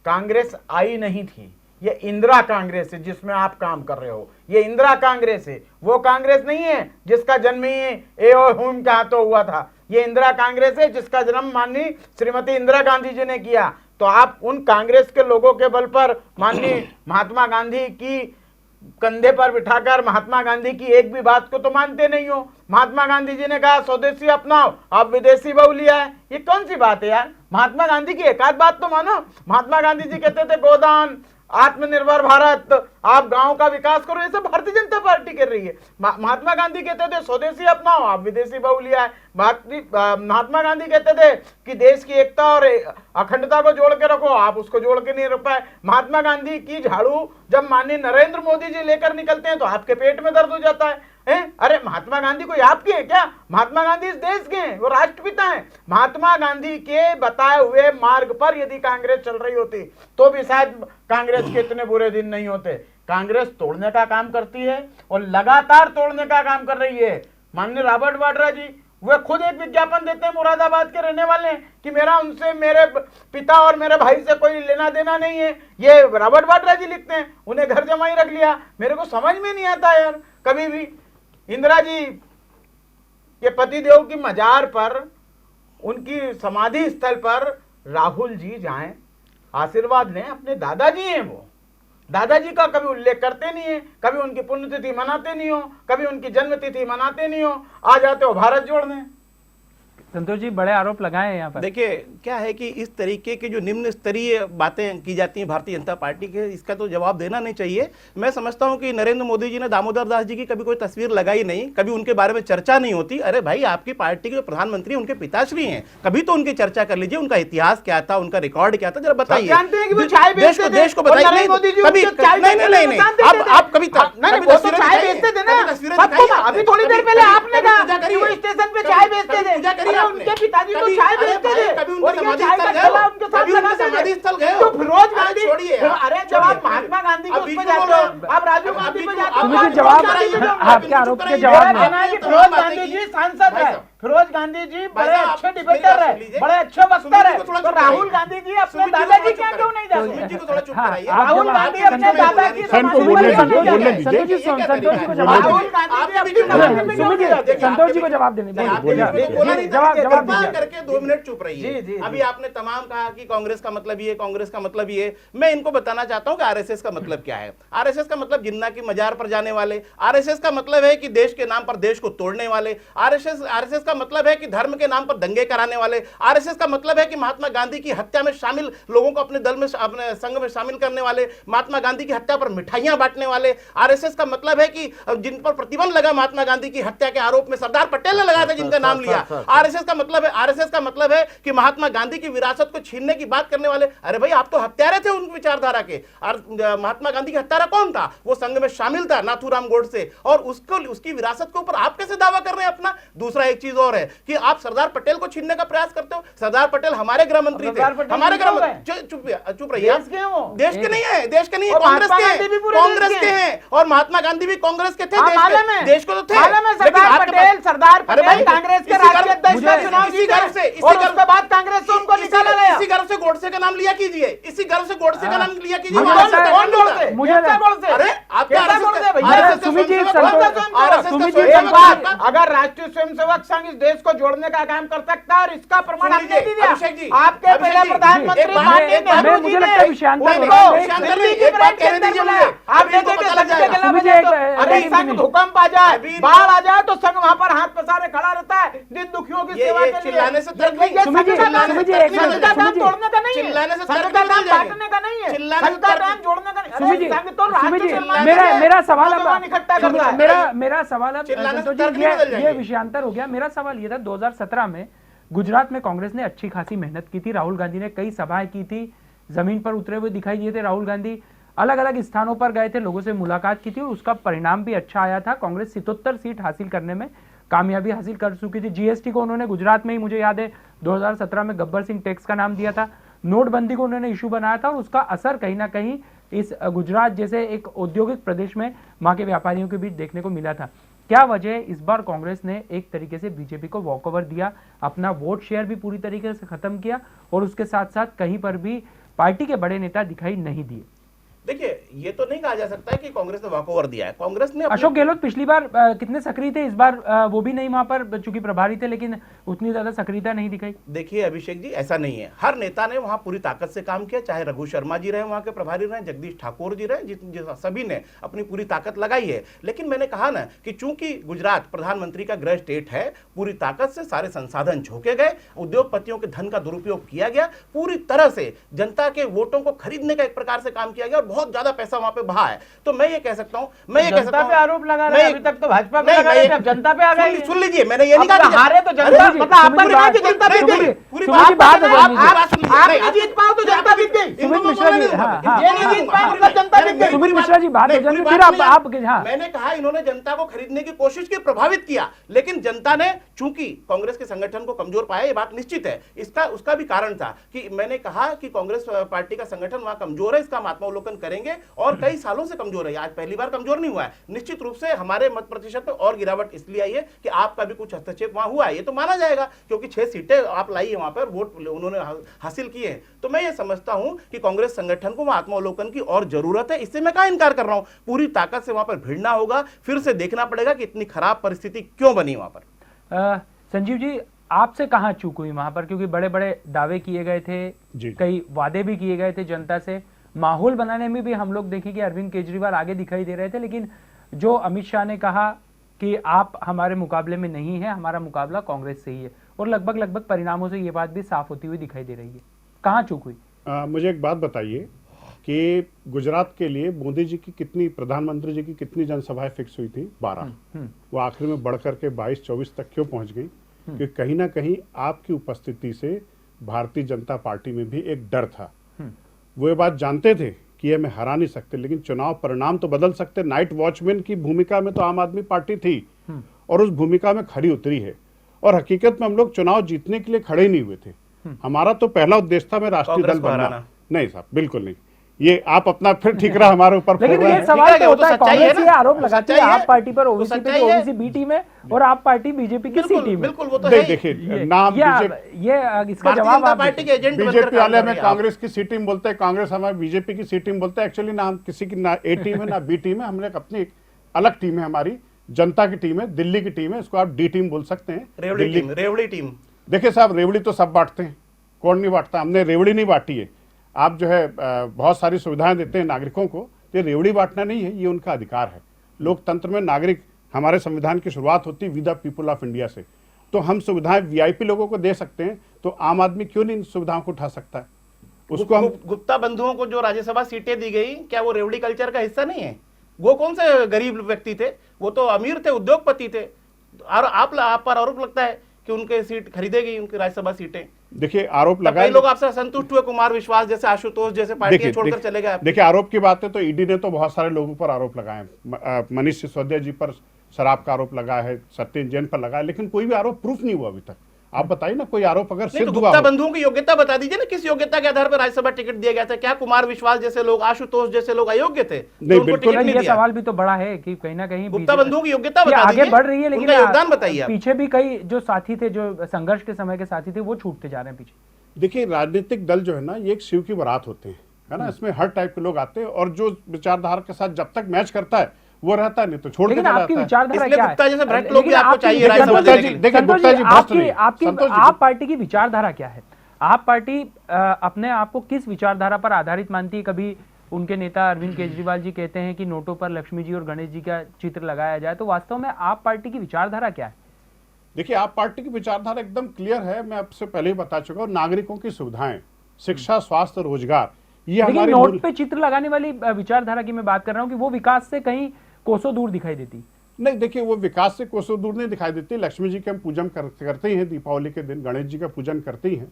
कांग्रेस आई नहीं थी। ये इंदिरा कांग्रेस है जिसमें आप काम कर रहे हो, ये इंदिरा कांग्रेस है, वो कांग्रेस नहीं है जिसका जन्म ही ए.ओ. ह्यूम के हाथों हुआ था। ये इंदिरा कांग्रेस है जिसका जन्म माननीय श्रीमती इंदिरा गांधी जी ने किया। तो आप उन कांग्रेस के लोगों के बल पर माननीय महात्मा गांधी की कंधे पर बिठाकर महात्मा गांधी की एक भी बात को तो मानते नहीं हो। महात्मा गांधी जी ने कहा स्वदेशी अपनाओ, आप विदेशी बहू लिया है, ये कौन सी बात है यार? महात्मा गांधी की एक आध बात तो मानो। महात्मा गांधी जी कहते थे गोदान, आत्मनिर्भर भारत, आप गांव का विकास करो, ये सब भारतीय जनता पार्टी कर रही है। महात्मा गांधी कहते थे स्वदेशी अपनाओ, आप विदेशी बहू लिया है। महात्मा गांधी कहते थे कि देश की एकता और अखंडता को जोड़ के रखो, आप उसको जोड़ के नहीं रख पाए। महात्मा गांधी की झाड़ू जब माननीय नरेंद्र मोदी जी लेकर निकलते हैं तो आपके पेट में दर्द हो जाता है। अरे महात्मा गांधी कोई आपके हैं क्या? महात्मा गांधी इस देश के हैं, वो राष्ट्रपिता हैं। महात्मा गांधी के बताए हुए मार्ग पर यदि कांग्रेस चल रही होती तो भी शायद कांग्रेस के इतने बुरे दिन नहीं होते। कांग्रेस तोड़ने का काम करती है और लगातार तोड़ने का काम कर रही है। माननीय रॉबर्ट वाड्रा जी वे खुद एक विज्ञापन देते हैं, मुरादाबाद के रहने वाले हैं, कि मेरा उनसे, मेरे पिता और मेरे भाई से कोई लेना देना नहीं है। ये रॉबर्ट वाड्रा जी लिखते हैं, उन्हें घर जमाई रख लिया। मेरे को समझ में नहीं आता यार कभी भी। इंदिरा जी के पतिदेव की मजार पर, उनकी समाधि स्थल पर राहुल जी जाएं, आशीर्वाद लें। अपने दादाजी हैं वो, दादाजी का कभी उल्लेख करते नहीं है, कभी उनकी पुण्यतिथि मनाते नहीं हो, कभी उनकी जन्मतिथि मनाते नहीं हो, आ जाते हो भारत जोड़ने। संतोष जी बड़े आरोप लगाए हैं यहाँ पर। देखिए क्या है कि इस तरीके की जो निम्न स्तरीय बातें की जाती हैं भारतीय जनता पार्टी के, इसका तो जवाब देना नहीं चाहिए। मैं समझता हूं कि नरेंद्र मोदी जी ने दामोदर दास जी की कभी कोई तस्वीर लगाई नहीं, कभी उनके बारे में चर्चा नहीं होती। अरे भाई, आपकी पार्टी के जो प्रधानमंत्री उनके पिताश्री हैं, कभी तो उनकी चर्चा कर लीजिए। उनका इतिहास क्या था, उनका रिकॉर्ड क्या था, जरा बताइए। देश को बताइए। नहीं, आप कभी अभी थोड़ी देर पहले आपने कहा कि वो स्टेशन पे चाय बेचते थे, उनके पिताजी तो चाय बेचते थे, कभी और उनके ये चाय का ठेला उनके साथ समाधि स्थल गए तो फिरोज गांधी, छोड़िए। अरे जब आप महात्मा गांधी को उस पे जाते हो, आप राजीव गांधी पे जाते हो, सुमित जी जवाब, आपके आरोप के जवाब में फिरोज गांधी जी सांसद है, फिरोज गांधी जी बड़े अच्छे डिबेटर है, बड़े अच्छे वक्ता है, तो राहुल गांधी जी अपने दादाजी क्या क्यों नहीं जाते? राहुल गांधी अपने दादा की संतोष जी को जवाब देने जवाब करके 2 मिनट चुप रहिए। अभी आपने तमाम कहा कि कांग्रेस का मतलब ये, कांग्रेस का मतलब ये। मैं इनको बताना चाहता हूं कि आरएसएस का मतलब क्या है। आरएसएस का मतलब जिन्ना की मजार पर जाने वाले, आरएसएस का मतलब है कि देश के नाम पर देश को तोड़ने वाले, आरएसएस का मतलब है कि धर्म के नाम पर दंगे कराने वाले, आरएसएस का मतलब है कि महात्मा गांधी की हत्या में शामिल लोगों को अपने दल में, अपने संघ में शामिल करने वाले, महात्मा गांधी की हत्या पर मिठाइयां बांटने वाले। आरएसएस का मतलब है कि जिन पर प्रतिबंध लगा महात्मा गांधी की हत्या के आरोप में, सरदार पटेल ने लगाया था जिनका नाम लिया। आरएसएस का मतलब है कि महात्मा गांधी की विरासत को छीनने की बात करने वाले। अरे भाई, आप तो हत्यारे थे उन विचारधारा के। महात्मा गांधी का हत्यारा कौन था? वो संघ में शामिल था, नाथूराम गोडसे, और उसकी विरासत के ऊपर आप कैसे दावा कर रहे हैं अपना? दूसरा एक चीज और है कि आप सरदार पटेल को छीनने का प्रयास करते हो। सरदार पटेल हमारे गृह मंत्री थे, हमारे गृह मंत्री। चुप रहिए। देश के नहीं है, देश के नहीं है, कांग्रेस के हैं, और महात्मा गांधी भी कांग्रेस के थे, देश को तो थे। सरदार पटेल कांग्रेस के राष्ट्रीय अध्यक्ष का चुनाव जीते, और उसके बाद कांग्रेस से उनको निकाला गया। इसी गर्व से गोडसे का नाम लिया कीजिए, इसी गर्व से गोडसे का नाम लिया कीजिए। मुझे अगर राष्ट्रीय स्वयंसेवक संघ इस देश को जोड़ने का काम कर सकता है, और इसका प्रमाण हमने भी दिया। आपके पहले प्रधानमंत्री मुझे लगता है विषयांतर भूकंप आ जाए, बाढ़ आ जाए तो संघ वहां पर हाथ पसारे खड़ा रहता है, दिन दुखियों की सेवा के लिए। चिल्लाने से तोड़ने का नहीं है, संघ का काम बांटने का नहीं है, संघ का काम जोड़ने का नहीं। संघ तो मेरा सवाल इकट्ठा करता है। मेरा सवाल अब ये विषयांतर हो गया। मेरा सवाल ये था, 2017 में गुजरात में कांग्रेस ने अच्छी खासी मेहनत की थी, राहुल गांधी ने कई सभाएं की थी, जमीन पर उतरे हुए दिखाई दिए थे राहुल गांधी, अलग अलग स्थानों पर गए थे, लोगों से मुलाकात की थी, और उसका परिणाम भी अच्छा आया था। कांग्रेस 77 सीट हासिल करने में कामयाबी हासिल कर चुकी थी। जीएसटी को उन्होंने गुजरात में ही, मुझे याद है 2017 में गब्बर सिंह टैक्स का नाम दिया था, नोटबंदी को उन्होंने इशू बनाया था, और उसका असर कहीं ना कहीं इस गुजरात जैसे एक औद्योगिक प्रदेश में वहां के व्यापारियों के बीच देखने को मिला था। क्या वजह इस बार कांग्रेस ने एक तरीके से बीजेपी को वॉकओवर दिया, अपना वोट शेयर भी पूरी तरीके से खत्म किया, और उसके साथ साथ कहीं पर भी पार्टी के बड़े नेता दिखाई नहीं दिए? देखिए, ये तो नहीं कहा जा सकता है कि कांग्रेस ने वॉकओवर दिया है। कांग्रेस ने अशोक गहलोत पिछली बार कितने सक्रिय थे, इस बार वो भी नहीं वहां पर चूंकि प्रभारी थे, लेकिन उतनी ज्यादा सक्रियता नहीं दिखाई। देखिए अभिषेक जी, ऐसा नहीं है। हर नेता ने वहां पूरी ताकत से काम किया, चाहे रघु शर्मा जी रहे वहां के प्रभारी रहे, जगदीश ठाकुर जी रहे, सभी ने अपनी पूरी ताकत लगाई है। लेकिन मैंने कहा ना कि चूंकि गुजरात प्रधानमंत्री का गृह स्टेट है, पूरी ताकत से सारे संसाधन झोंके गए, उद्योगपतियों के धन का दुरुपयोग किया गया, पूरी तरह से जनता के वोटों को खरीदने का एक प्रकार से काम किया गया और बहुत ज्यादा पैसा वहां पे बहा है। तो मैं ये कह सकता हूं, जनता पे आरोप लगा रहे हैं, अभी तक तो भाजपा पे लगा रहे थे, अब जनता पे आ गए। सुन लीजिए, मैंने ये नहीं कहा कि हारे तो जनता, मतलब आपने कहा कि जनता जीत गई। पूरी बात बात आप नहीं जीत पाओ तो जनता जीत गई। सुमित मिश्रा जी, ये नहीं जीत पाए मतलब जनता जीत गई। सुमित मिश्रा जी बात हो जाएगी, फिर आप हाँ। मैंने कहा इन्होंने जनता को खरीदने की कोशिश की, प्रभावित किया, लेकिन जनता ने चूंकि कांग्रेस के संगठन को कमजोर पाया, ये बात निश्चित है। इसका उसका भी कारण था कि मैंने कहा कि कांग्रेस पार्टी का संगठन वहां कमजोर है, इसका हम आत्मावलोकन करेंगे, और कई सालों से कमजोर है, आज पहली बार कमजोर नहीं हुआ है। निश्चित रूप से हमारे मत प्रतिशत में और गिरावट इसलिए आई है कि आपका भी कुछ हस्तक्षेप वहां हुआ है, ये तो माना जाएगा, क्योंकि 6 सीटें आप लाई है वहां पर, वोट उन्होंने हासिल किए हैं। तो मैं ये समझता हूं कि कांग्रेस संगठन को आत्मावलोकन की और जरूरत है, इससे मैं कहां इनकार कर रहा हूं। पूरी ताकत से वहां पर भिड़ना होगा, फिर से देखना पड़ेगा कि इतनी खराब परिस्थिति क्यों बनी वहां पर। संजीव जी, आपसे कहां चूक हुई वहां पर, क्योंकि बड़े बड़े दावे किए गए थे, कई वादे भी किए गए थे जनता से, माहौल बनाने में भी हम लोग देखें कि अरविंद केजरीवाल आगे दिखाई दे रहे थे, लेकिन जो अमित शाह ने कहा कि आप हमारे मुकाबले में नहीं है, हमारा मुकाबला कांग्रेस से ही है, और लगभग परिणामों से ये बात भी साफ होती हुई दिखाई दे रही है। कहां चूक हुई? मुझे एक बात बताइए कि गुजरात के लिए मोदी जी की कितनी, प्रधानमंत्री जी की कितनी जनसभाएं फिक्स हुई थी? 12। वो आखिर में बढ़कर के 22-24 तक क्यों पहुंच गई? क्योंकि कहीं ना कहीं आपकी उपस्थिति से भारतीय जनता पार्टी में भी एक डर था। वो ये बात जानते थे कि ये हमें हरा नहीं सकते, लेकिन चुनाव परिणाम तो बदल सकते। नाइट वॉचमैन की भूमिका में तो आम आदमी पार्टी थी और उस भूमिका में खड़ी उतरी है, और हकीकत में हम लोग चुनाव जीतने के लिए खड़े नहीं हुए थे। हमारा तो पहला उद्देश्य था मैं राष्ट्रीय दल बनना। नहीं साहब, बिल्कुल नहीं। ये आप अपना फिर ठीकरा हमारे ऊपर फोड़ लेकिन रहे ये हैं। सवाल तो होता है, सच्चाई है कांग्रेस ना? ये आरोप लगाती है सच्चाई है। आप पार्टी पर, ओबीसी पे सच्चाई जो है। ओबीसी बी टीम है और आप पार्टी बीजेपी की सी टीम है। बिल्कुल, वो तो है। देखिए, ये नाम ये भारतीय इसका जवाब जनता आप पार्टी के एजेंट बनकर बीजेपी वाले काम कर हमें रहे हैं कांग्रेस की सी टीम बोलते हैं, कांग्रेस हमें बीजेपी की सी टीम बोलते हैं। एक्चुअली ना हम किसी की ना ए टीम है ना बी टीम है, हमने अपनी एक अलग टीम है, हमारी जनता की टीम है, दिल्ली की टीम है, इसको आप डी टीम बोल सकते हैं। रेवड़ी टीम। देखिए साहब, रेवड़ी तो सब बांटते हैं, कौन नहीं बांटता? हमने रेवड़ी नहीं बांटी है। आप जो है बहुत सारी सुविधाएं देते हैं नागरिकों को, ये रेवड़ी बांटना नहीं है, ये उनका अधिकार है। लोकतंत्र में नागरिक, हमारे संविधान की शुरुआत होती है we the people of India से, तो हम सुविधाएं वीआईपी लोगों को दे सकते हैं, तो आम आदमी क्यों नहीं इन सुविधाओं को उठा सकता है? उसको हम गुप्ता बंधुओं को जो राज्यसभा सीटें दी गई, क्या वो रेवड़ी कल्चर का हिस्सा नहीं है? वो कौन से गरीब व्यक्ति थे? वो तो अमीर थे, उद्योगपति थे। और आप पर आरोप लगता है कि उनके सीट खरीदेगी, उनकी राज्यसभा सीटें। देखिए, आरोप लगाए, कई लोग आपसे संतुष्ट हुए, कुमार विश्वास जैसे, आशुतोष जैसे पार्टियां छोड़कर चले गए। देखिए, आरोप की बात है तो ईडी ने तो बहुत सारे लोगों पर आरोप लगाए। मनीष सिसोदिया जी पर शराब का आरोप लगा है, सत्येंद्र जैन पर लगा है, लेकिन कोई भी आरोप प्रूफ नहीं हुआ अभी तक। आप बताइए ना, कोई आरोप अगर सिद्ध हुआ गुप्ता बंधुओं की योग्यता बता दीजिए ना, किस योग्यता के आधार पर राज्यसभा टिकट दिया गया था? क्या कुमार विश्वास जैसे लोग, आशुतोष जैसे लोग अयोग्य थे? नहीं, उनको बिल्कुल टिकट नहीं ये दिया। सवाल भी तो बड़ा है कि कहीं ना कहीं गुप्ता बंधुओं की योग्यता बता आगे दीजिए, बढ़ रही है, लेकिन उनका योगदान बताइए आप। पीछे भी कई जो साथी थे, जो संघर्ष के समय के साथी थे, वो छूटते जा रहे हैं पीछे। देखिए, राजनीतिक दल जो है ना, ये एक शिव की बारात होते हैं, है ना। इसमें हर टाइप के लोग आते हैं, और जो विचारधारा के साथ जब तक मैच करता है वो रहता है, नहीं तो छोड़ के लेकिन चला आपकी जाता है। विचारधारा इसलिए क्या गुप्ता है? जैसे भ्रष्ट लेकिन लोग भी आपको आपकी चाहिए राज्यसभा संतोष देने जी, के लिए। देखिए, संतोष गुप्ता जी, जी भ्रष्ट नहीं। आपकी संतोष जी, आप पार्टी की विचारधारा क्या है? आप पार्टी अपने आप को किस विचारधारा पर आधारित मानती है? कभी उनके नेता अरविंद केजरीवाल जी कहते हैं कि नोटों पर लक्ष्मी जी और गणेश जी का चित्र लगाया जाए, तो वास्तव में आप पार्टी की विचारधारा क्या है? देखिए, आप पार्टी की विचारधारा एकदम क्लियर है, मैं आपसे पहले ही बता चुका हूँ। नागरिकों की सुविधाएं, शिक्षा, स्वास्थ्य, रोजगार, ये लेकिन हमारी नोट पे चित्र लगाने वाली विचारधारा की मैं बात कर रहा हूँ कि वो विकास से कहीं कोसों दूर दिखाई देती। नहीं, देखिए, वो विकास से कोसों दूर नहीं दिखाई देती। लक्ष्मी जी के हम पूजन करते ही हैं, दीपावली के दिन गणेश जी का पूजन करते ही हैं,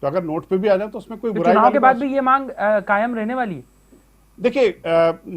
तो अगर नोट पे भी आ जाए तो उसमें कोई बुराई चुनाव वाली के बाद बात। भी ये मांग कायम रहने वाली है। देखिए,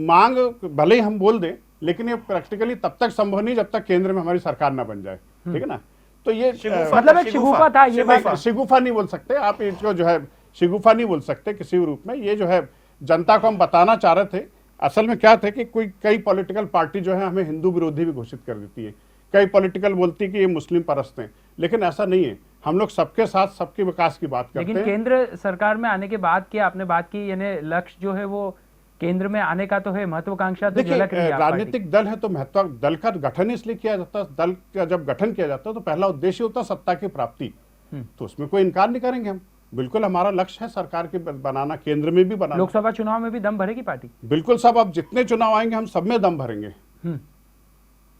मांग भले ही हम बोल दें, लेकिन ये प्रैक्टिकली तब तक संभव नहीं जब तक केंद्र में हमारी सरकार ना बन जाए, ठीक है ना। तो ये मतलब एक शिगुफा था ये बात। शिगुफा नहीं बोल सकते आप, इसको जो है शिगुफा नहीं बोल सकते किसी भी रूप में। ये जो है जनता को हम बताना चाह रहे थे, असल में क्या थे कि कई पॉलिटिकल पार्टी जो है हमें हिंदू विरोधी भी घोषित कर देती है, कई पॉलिटिकल बोलती है कि ये मुस्लिम परस्त हैं, लेकिन ऐसा नहीं है। हम लोग सबके साथ सबके विकास की बात करते हैं। लेकिन केंद्र सरकार में आने के बाद की आपने बात की, यानी लक्ष्य जो है वो केंद्र में आने का तो है, महत्वाकांक्षा तो देखिए झलक रही है आप पार्टी की। राजनीतिक दल है तो महत्व दल का गठन इसलिए किया जाता है। दल का जब गठन किया जाता है तो पहला उद्देश्य होता है सत्ता की प्राप्ति, तो उसमें कोई इनकार नहीं करेंगे हम। बिल्कुल हमारा लक्ष्य है सरकार की बनाना, केंद्र में भी बनाना। लोकसभा चुनाव में भी दम भरेगी पार्टी? बिल्कुल सब, अब जितने चुनाव आएंगे हम सब में दम भरेंगे।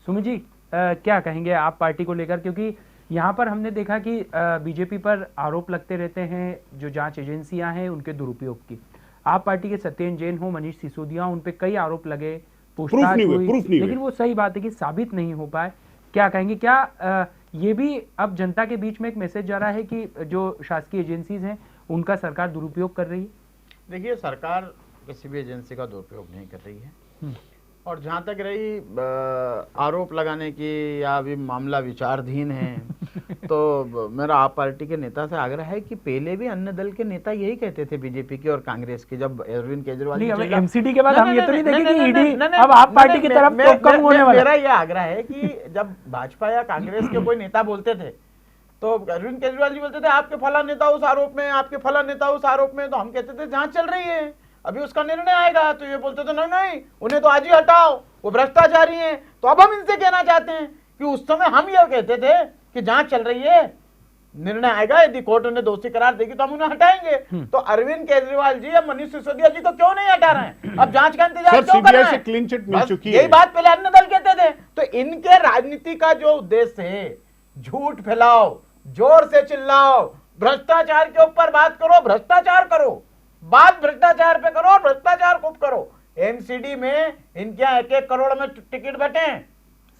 सुमित जी क्या कहेंगे आप पार्टी को लेकर, क्योंकि यहाँ पर हमने देखा कि बीजेपी पर आरोप लगते रहते हैं जो जांच एजेंसियां हैं उनके दुरुपयोग की। आप पार्टी के सत्येंद्र जैन हो, मनीष सिसोदिया, उन पे कई आरोप लगे, पूछताछ हुई, लेकिन वो सही बात है कि साबित नहीं हो पाए। क्या कहेंगे, क्या ये भी अब जनता के बीच में एक मैसेज जा रहा है कि जो शासकीय एजेंसीज हैं उनका सरकार दुरुपयोग कर रही है? देखिए, सरकार किसी भी एजेंसी का दुरुपयोग नहीं कर रही है। और जहाँ तक रही आरोप लगाने की या अभी मामला विचाराधीन है तो मेरा आप पार्टी के नेता से आग्रह है कि पहले भी अन्य दल के नेता यही कहते थे बीजेपी की और कांग्रेस की, जब अरविंद केजरीवाल नहीं, अब एमसीडी के बाद हम ये तो नहीं देखेंगे कि ईडी अब आप पार्टी की तरफ तो कम होने वाला। मेरा यह आग्रह है कि जब भाजपा या कांग्रेस के कोई नेता बोलते थे तो अरविंद केजरीवाल जी बोलते थे आपके फला नेता उस आरोप में, आपके फला नेता उस आरोप में, तो हम कहते थे जांच चल रही है, अभी उसका निर्णय आएगा। तो ये बोलते थे नहीं नहीं, उन्हें तो आज ही हटाओ, वो भ्रष्टाचारी हैं। तो अब हम इनसे कहना चाहते हैं कि उस समय हम ये कहते थे कि जांच चल रही है, निर्णय आएगा, यदि कोर्ट उन्हें दोषी करार देगी तो हम उन्हें हटाएंगे। तो अरविंद केजरीवाल जी या मनीष सिसोदिया जी को क्यों नहीं हटा रहे हैं? अब जांच का इंतजार क्यों कर रहे हैं? क्लीन चिट मिल चुकी है। यही बात पहले अन्य दल कहते थे। तो इनके राजनीति का जो उद्देश्य है, झूठ फैलाओ, जोर से चिल्लाओ, भ्रष्टाचार के ऊपर बात करो, भ्रष्टाचार करो, बात भ्रष्टाचार पे करो और भ्रष्टाचार खूब करो। एमसीडी में इनके 1-1 करोड़ में टिकट बटे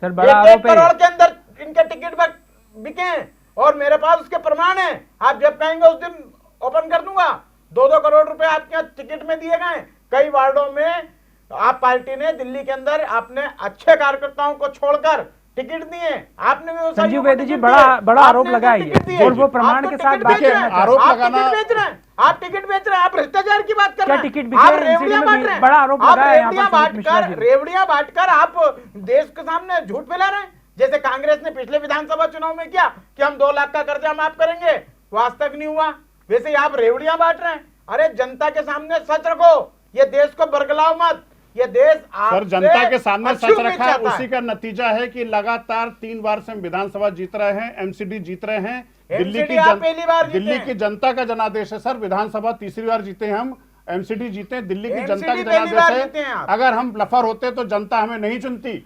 सर, बड़ा 1-1 करोड़ के अंदर इनके टिकट बिके और मेरे पास उसके प्रमाण है। आप जब कहेंगे उस दिन ओपन कर दूंगा। 2-2 करोड़ रुपए आपके यहाँ टिकट में दिए गए। कई वार्डों में आप पार्टी ने दिल्ली के अंदर आपने अच्छे कार्यकर्ताओं को छोड़कर टिकट दिए। आपने भी संजीव वैद्य जी बड़ा आरोप लगाया और वो प्रमाण के साथ बात करना आरोप लगाना, बेच रहे हैं, आप टिकट बेच रहे हैं, आप भ्रष्टाचार की बात कर रहे हैं, टिकट आप रेवड़ियां बांट रहे हैं, बड़ा आरोप आप लगाया यहाँ पर रेवड़ियां बांटकर आप देश के सामने झूठ फैला रहे हैं। जैसे कांग्रेस ने पिछले विधानसभा चुनाव में किया कि हम 2 लाख का कर्जा माफ करेंगे, वो आज तक नहीं हुआ। वैसे ही आप रेवड़ियां बांट रहे हैं। अरे जनता के सामने सच रखो, ये देश को बरगलाओ मत। ये देश सर जनता के सामने सच रखा है, उसी का नतीजा है कि लगातार 3 बार से हम विधानसभा जीत रहे हैं, एमसीडी जीत रहे हैं। दिल्ली की जनता का जनादेश है सर। विधानसभा तीसरी बार जीते हैं हम, एमसीडी जीते, दिल्ली की जनता का जनादेश है। अगर हम ब्लफर होते तो जनता हमें नहीं चुनती।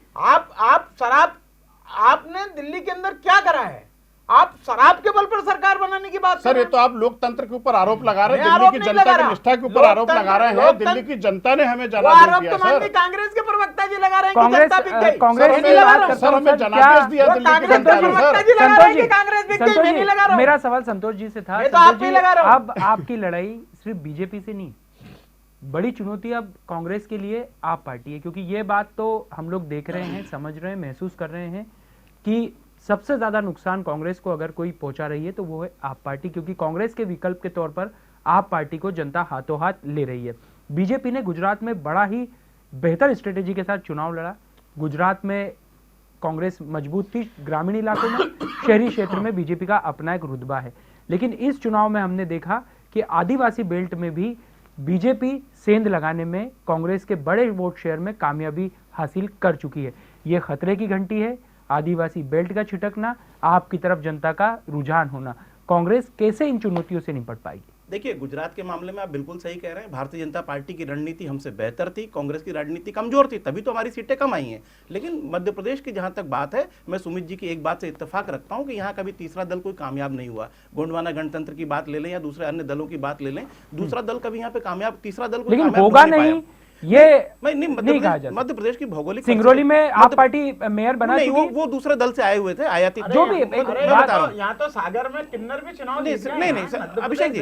आपने दिल्ली के अंदर क्या करा है? आप शराब के बल पर सरकार बनाने की बात सर, ये तो आप लोकतंत्र के ऊपर आरोप लगा रहे हैं, दिल्ली की जनता की निष्ठा के ऊपर आरोप लगा रहे हैं। दिल्ली की जनता ने हमें जनादेश दिया सर। कांग्रेस के प्रवक्ता जी लगा रहे हैं कांग्रेस सर, हमें जनादेश दिया दिल्ली की जनता। मेरा सवाल संतोष जी से था। अब आपकी लड़ाई सिर्फ बीजेपी से नहीं, बड़ी चुनौती अब कांग्रेस के लिए आप पार्टी है, क्योंकि ये बात तो हम लोग देख रहे हैं, समझ रहे हैं, महसूस कर रहे हैं कि सबसे ज्यादा नुकसान कांग्रेस को अगर कोई पहुंचा रही है तो वो है आप पार्टी, क्योंकि कांग्रेस के विकल्प के तौर पर आप पार्टी को जनता हाथों हाथ ले रही है। बीजेपी ने गुजरात में बड़ा ही बेहतर स्ट्रेटेजी के साथ चुनाव लड़ा। गुजरात में कांग्रेस मजबूत थी, ग्रामीण इलाकों में, शहरी क्षेत्र में बीजेपी का अपना एक रुतबा है। लेकिन इस चुनाव में हमने देखा कि आदिवासी बेल्ट में भी बीजेपी सेंध लगाने में कांग्रेस के बड़े वोट शेयर में कामयाबी हासिल कर चुकी है। ये खतरे की घंटी है। आदिवासी बेल्ट का छिटकना, आपकी तरफ जनता का रुझान होना, कांग्रेस कैसे इन चुनौतियों से निपट पाएगी? देखिए, गुजरात के मामले में आप बिल्कुल सही कह रहे हैं। भारतीय जनता पार्टी की रणनीति हमसे बेहतर थी, कांग्रेस की रणनीति कमजोर थी, तभी तो हमारी सीटें कम आई हैं। लेकिन मध्य प्रदेश की जहां तक बात है, मैं सुमित जी की एक बात से इत्तेफाक रखता हूं कि यहाँ कभी तीसरा दल कोई कामयाब नहीं हुआ। गोंडवाना गणतंत्र की बात ले लें या दूसरे अन्य दलों की बात ले लें, दूसरा दल कभी यहाँ पे कामयाब, तीसरा दल कोई लेकिन होगा नहीं, ये नहीं कहा जाता। मध्य प्रदेश की भौगोलिक सिंगरौली में आप पार्टी मेयर बना नहीं, वो दूसरे दल से आए हुए थे, आयातित जो भी यहाँ तो सागर में किन्नर भी चुनाव नहीं अभिषेक जी,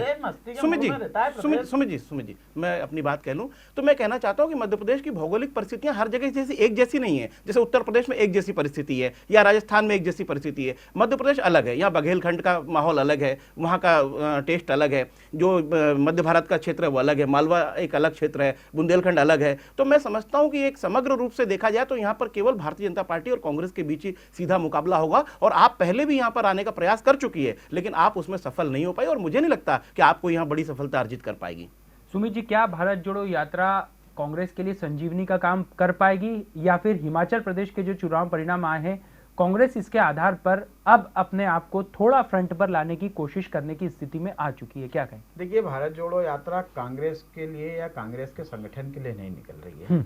सुमित जी, मैं अपनी बात कह लूं तो मैं कहना चाहता हूं कि मध्य प्रदेश की भौगोलिक परिस्थितियां हर जगह जैसी एक जैसी नहीं है। जैसे उत्तर प्रदेश में एक जैसी परिस्थिति है या राजस्थान में एक जैसी परिस्थिति है, मध्य प्रदेश अलग है। यहाँ बघेलखंड का माहौल अलग है, वहाँ का टेस्ट अलग है, जो मध्य भारत का क्षेत्र है वो अलग है, मालवा एक अलग क्षेत्र है, बुंदेलखंड अलग है। तो मैं समझता हूं कि एक समग्र रूप से देखा जाए तो यहां पर केवल भारतीय जनता पार्टी और कांग्रेस के बीच ही सीधा मुकाबला होगा। और आप पहले भी यहां पर आने का प्रयास कर चुकी है, लेकिन आप उसमें सफल नहीं हो पाई और मुझे नहीं लगता कि आपको यहां बड़ी सफलता अर्जित कर पाएगी। सुमित जी, क्या भारत जोड़ो यात्रा कांग्रेस के लिए संजीवनी का काम कर पाएगी, या फिर हिमाचल प्रदेश के जो चुनाव परिणाम आए हैं कांग्रेस इसके आधार पर अब अपने आप को थोड़ा फ्रंट पर लाने की कोशिश करने की स्थिति में आ चुकी है? क्या कहें? देखिए, भारत जोड़ो यात्रा कांग्रेस के लिए या कांग्रेस के संगठन के लिए नहीं निकल रही है।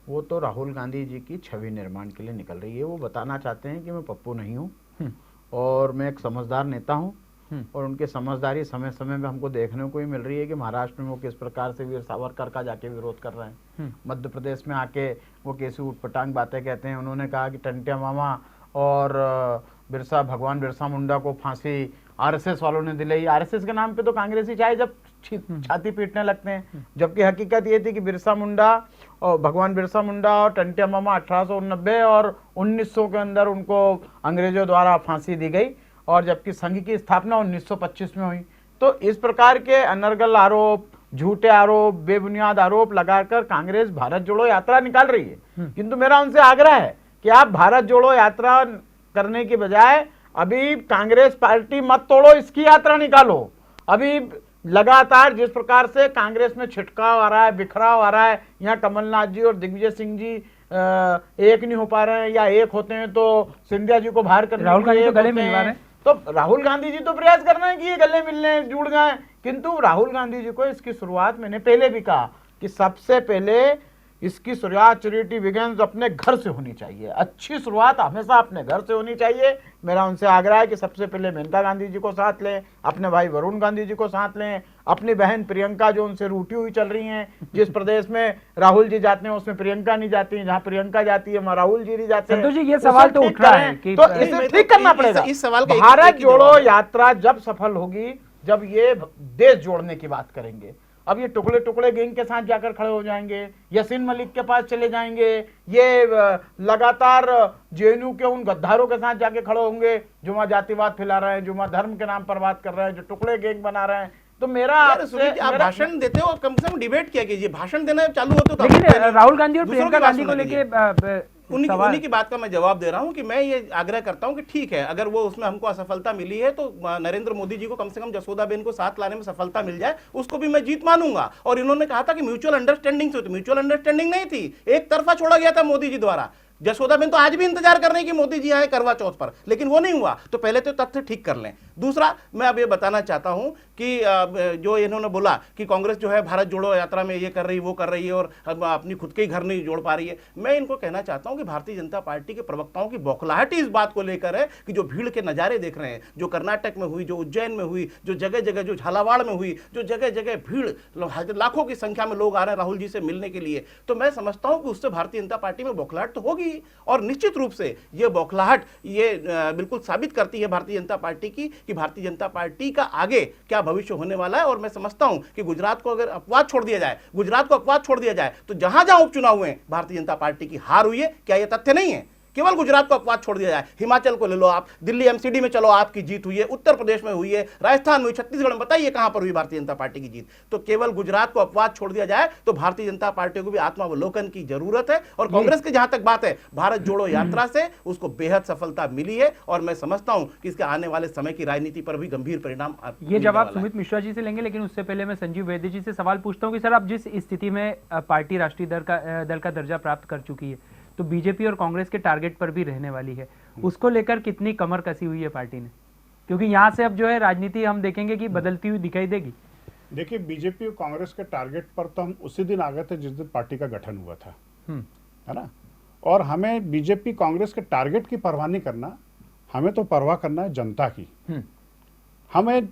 वो तो राहुल गांधी जी की छवि निर्माण के लिए निकल रही है। वो बताना चाहते हैं कि मैं पप्पू नहीं हूँ और मैं एक समझदार नेता हूँ, और उनकी समझदारी समय समय में हमको देखने को ही मिल रही है कि महाराष्ट्र में वो किस प्रकार से वीर सावरकर का जाके विरोध कर रहे हैं। मध्य प्रदेश में आके वो कैसी उटपटांग बातें कहते हैं। उन्होंने कहा कि टंटिया मामा और भगवान बिरसा मुंडा को फांसी आरएसएस वालों ने दिलाई। आरएसएस के नाम पे तो कांग्रेसी चाहे जब छाती पीटने लगते हैं, जबकि हकीकत ये थी कि बिरसा मुंडा और भगवान बिरसा मुंडा और टंटिया मामा 1890 और 1900 के अंदर उनको अंग्रेजों द्वारा फांसी दी गई, और जबकि संघ की स्थापना 1925 में हुई। तो इस प्रकार के अनर्गल आरोप, झूठे आरोप, बेबुनियाद आरोप लगाकर कांग्रेस भारत जोड़ो यात्रा निकाल रही है। किंतु मेरा उनसे आग्रह है कि आप भारत जोड़ो यात्रा करने के बजाय अभी कांग्रेस पार्टी मत तोड़ो, इसकी यात्रा निकालो। अभी लगातार जिस प्रकार से कांग्रेस में छिटकाव आ रहा है, बिखराव आ रहा है, यहाँ कमलनाथ जी और दिग्विजय सिंह जी एक नहीं हो पा रहे हैं, या एक होते हैं तो सिंधिया जी को बाहर करने राहुल गांधी तो गले मिलवा रहे हैं। तो राहुल गांधी जी तो प्रयास कर रहे हैं कि ये गले मिलने जुड़ जाएं, किंतु राहुल गांधी जी को इसकी शुरुआत मैंने पहले भी कहा कि सबसे पहले इसकी शुरुआत चैरिटी बिगिंस अपने घर से होनी चाहिए। अच्छी शुरुआत हमेशा अपने घर से होनी चाहिए। मेरा उनसे आग्रह है कि सबसे पहले मेनका गांधी जी को साथ लें, अपने भाई वरुण गांधी जी को साथ लें, अपनी बहन प्रियंका जो उनसे रूठी हुई चल रही हैं। जिस प्रदेश में राहुल जी जाते हैं उसमें प्रियंका नहीं जाती, जहां प्रियंका जाती है वहां राहुल जी नहीं जाते। संतोष जी, ये सवाल तो उठ रहा है कि तो इसे ठीक करना पड़ेगा। इस सवाल का भारत जोड़ो यात्रा जब सफल होगी जब ये देश जोड़ने की बात करेंगे। अब ये टुकड़े टुकड़े गैंग के साथ जाकर खड़े हो जाएंगे, यासीन मलिक के पास चले जाएंगे, ये लगातार जेएनयू के उन गद्दारों के साथ जाके खड़े होंगे जो वहां जातिवाद फैला रहे हैं, जो वहां धर्म के नाम पर बात कर रहे हैं, जो टुकड़े गैंग बना रहे हैं। तो मेरा आप भाषण देते हो, कम से कम डिबेट किया कीजिए। भाषण देना चालू होते तो लेकिन राहुल गांधी और प्रियंका गांधी को लेके उन्हीं की बात का मैं जवाब दे रहा हूं कि मैं ये आग्रह करता हूं कि ठीक है, अगर वो उसमें हमको असफलता मिली है तो नरेंद्र मोदी जी को कम से कम जसोदाबेन को साथ लाने में सफलता मिल जाए, उसको भी मैं जीत मानूंगा। और इन्होंने कहा था कि म्यूचुअल अंडरस्टैंडिंग से, तो म्यूचुअल अंडरस्टैंडिंग नहीं थी, एक तरफा छोड़ा गया था मोदी जी द्वारा। जसोदाबेन तो आज भी इंतजार कर रहे हैं कि मोदी जी आए करवा चौथ पर, लेकिन वो नहीं हुआ। तो पहले तो तथ्य ठीक कर लें। दूसरा, मैं अब ये बताना चाहता हूं कि जो इन्होंने बोला कि कांग्रेस जो है भारत जोड़ो यात्रा में ये कर रही, वो कर रही है और अपनी खुद के ही घर नहीं जोड़ पा रही है। मैं इनको कहना चाहता हूं कि भारतीय जनता पार्टी के प्रवक्ताओं की बौखलाहट इस बात को लेकर है कि जो भीड़ के नजारे देख रहे हैं, जो कर्नाटक में हुई, जो उज्जैन में हुई, जो जगह जगह, जो झालावाड़ में हुई, जो जगह जगह भीड़, लाखों की संख्या में लोग आ रहे हैं राहुल जी से मिलने के लिए, तो मैं समझता हूं कि उससे भारतीय जनता पार्टी में बौखलाहट तो होगी। और निश्चित रूप से ये बौखलाहट ये बिल्कुल साबित करती है भारतीय जनता पार्टी की कि भारतीय जनता पार्टी का आगे क्या भविष्य होने वाला है। और मैं समझता हूं कि गुजरात को अगर अपवाद छोड़ दिया जाए, तो जहां जहां उपचुनाव हुए भारतीय जनता पार्टी की हार हुई है। क्या यह तथ्य नहीं है? केवल गुजरात को अपवाद छोड़ दिया जाए, हिमाचल को ले लो आप, दिल्ली एमसीडी में चलो आपकी जीत हुई है, उत्तर प्रदेश में हुई है, राजस्थान में हुई, छत्तीसगढ़ में, बताइए कहां पर हुई भारतीय जनता पार्टी की जीत? तो केवल गुजरात को अपवाद छोड़ दिया जाए तो भारतीय जनता पार्टी को भी आत्मावलोकन की जरूरत है। और कांग्रेस की जहां तक बात है, भारत जोड़ो यात्रा से उसको बेहद सफलता मिली है और मैं समझता हूं कि इसके आने वाले समय की राजनीति पर भी गंभीर परिणाम। ये जवाब सुमित मिश्रा जी से लेंगे, लेकिन उससे पहले मैं संजीव वैद्य जी से सवाल पूछता हूं कि सर, आप जिस स्थिति में पार्टी राष्ट्रीय दल का दर्जा प्राप्त कर चुकी है, तो बीजेपी और कांग्रेस के टारगेट पर भी रहने वाली है, उसको लेकर कितनी कमर कसी हुई है पार्टी ने? क्योंकि यहां से अब जो है राजनीति हम देखेंगे कि बदलती हुई दिखाई देगी। देखिए, बीजेपी और कांग्रेस के टारगेट पर तो हम उसी दिन आ गए थे जिस दिन पार्टी का गठन हुआ था, है ना। और हमें बीजेपी कांग्रेस के टारगेट की परवाह नहीं करना, हमें तो परवाह करना है जनता की। हमें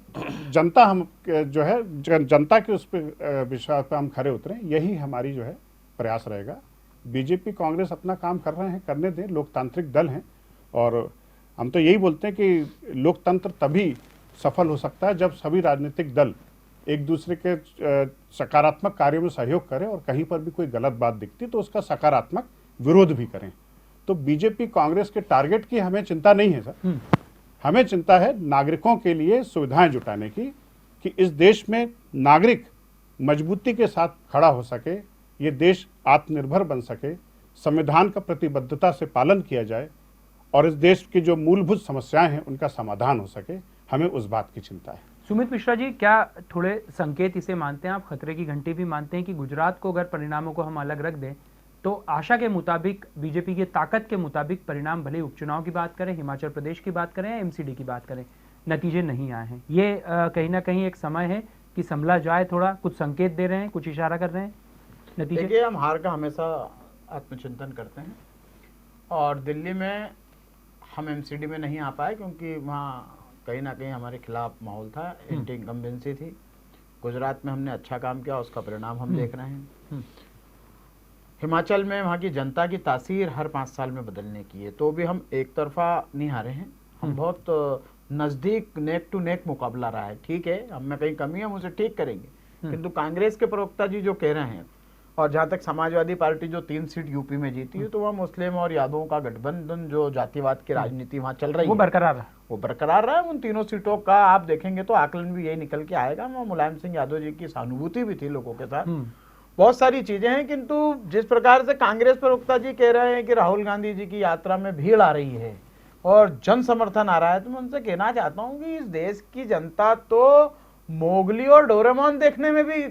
जनता, हम जो है जनता के उस पर विश्वास पर हम खरे उतरें, यही हमारी जो है प्रयास रहेगा। बीजेपी कांग्रेस अपना काम कर रहे हैं, करने दें, लोकतांत्रिक दल हैं। और हम तो यही बोलते हैं कि लोकतंत्र तभी सफल हो सकता है जब सभी राजनीतिक दल एक दूसरे के सकारात्मक कार्यों में सहयोग करें, और कहीं पर भी कोई गलत बात दिखती तो उसका सकारात्मक विरोध भी करें। तो बीजेपी कांग्रेस के टारगेट की हमें चिंता नहीं है सर। हमें चिंता है नागरिकों के लिए सुविधाएं जुटाने की, कि इस देश में नागरिक मजबूती के साथ खड़ा हो सके, ये देश आत्मनिर्भर बन सके, संविधान का प्रतिबद्धता से पालन किया जाए और इस देश की जो मूलभूत समस्याएं हैं उनका समाधान हो सके। हमें उस बात की चिंता है। सुमित मिश्रा जी, क्या थोड़े संकेत इसे मानते हैं आप, खतरे की घंटी भी मानते हैं कि गुजरात को अगर परिणामों को हम अलग रख दें तो आशा के मुताबिक, बीजेपी की ताकत के मुताबिक परिणाम, भले उपचुनाव की बात करें, हिमाचल प्रदेश की बात करें या एमसीडी की बात करें, नतीजे नहीं आए हैं। ये कहीं ना कहीं एक समय है कि संभला जाए, थोड़ा कुछ संकेत दे रहे हैं, कुछ इशारा कर रहे हैं नतीजे। देखिए, हम हार का हमेशा आत्मचिंतन करते हैं और दिल्ली में हम एमसीडी में नहीं आ पाए क्योंकि वहाँ कहीं ना कहीं हमारे खिलाफ माहौल था, एंटी इनकम्बेंसी थी। गुजरात में हमने अच्छा काम किया, उसका परिणाम हम देख रहे हैं। हिमाचल में वहाँ की जनता की तासीर हर 5 साल में बदलने की है, तो भी हम एक तरफा नहीं हारे हैं। हम बहुत नज़दीक नेक टू नेक मुकाबला रहा है। ठीक है, हम में कहीं कमी है, हम उसे ठीक करेंगे। किंतु कांग्रेस के प्रवक्ता जी जो कह रहे हैं, और जहाँ तक समाजवादी पार्टी जो 3 सीट यूपी में जीती है, तो वह मुस्लिम और यादवों का गठबंधन जो जातिवाद की राजनीति वहाँ चल रही है, वो बरकरार रहा। वो बरकरार रहा है। उन तीनों सीटों का आप देखेंगे तो आकलन भी यही निकल के आएगा। वहाँ मुलायम सिंह यादव जी की सहानुभूति भी थी लोगों के साथ, बहुत सारी चीजें हैं। किंतु जिस प्रकार से कांग्रेस प्रवक्ता जी कह रहे हैं कि राहुल गांधी जी की यात्रा में भीड़ आ रही है और जन समर्थन आ रहा है, तो मैं उनसे कहना चाहता हूं कि इस देश की जनता तो मोगली और डोरेमोन देखने में भी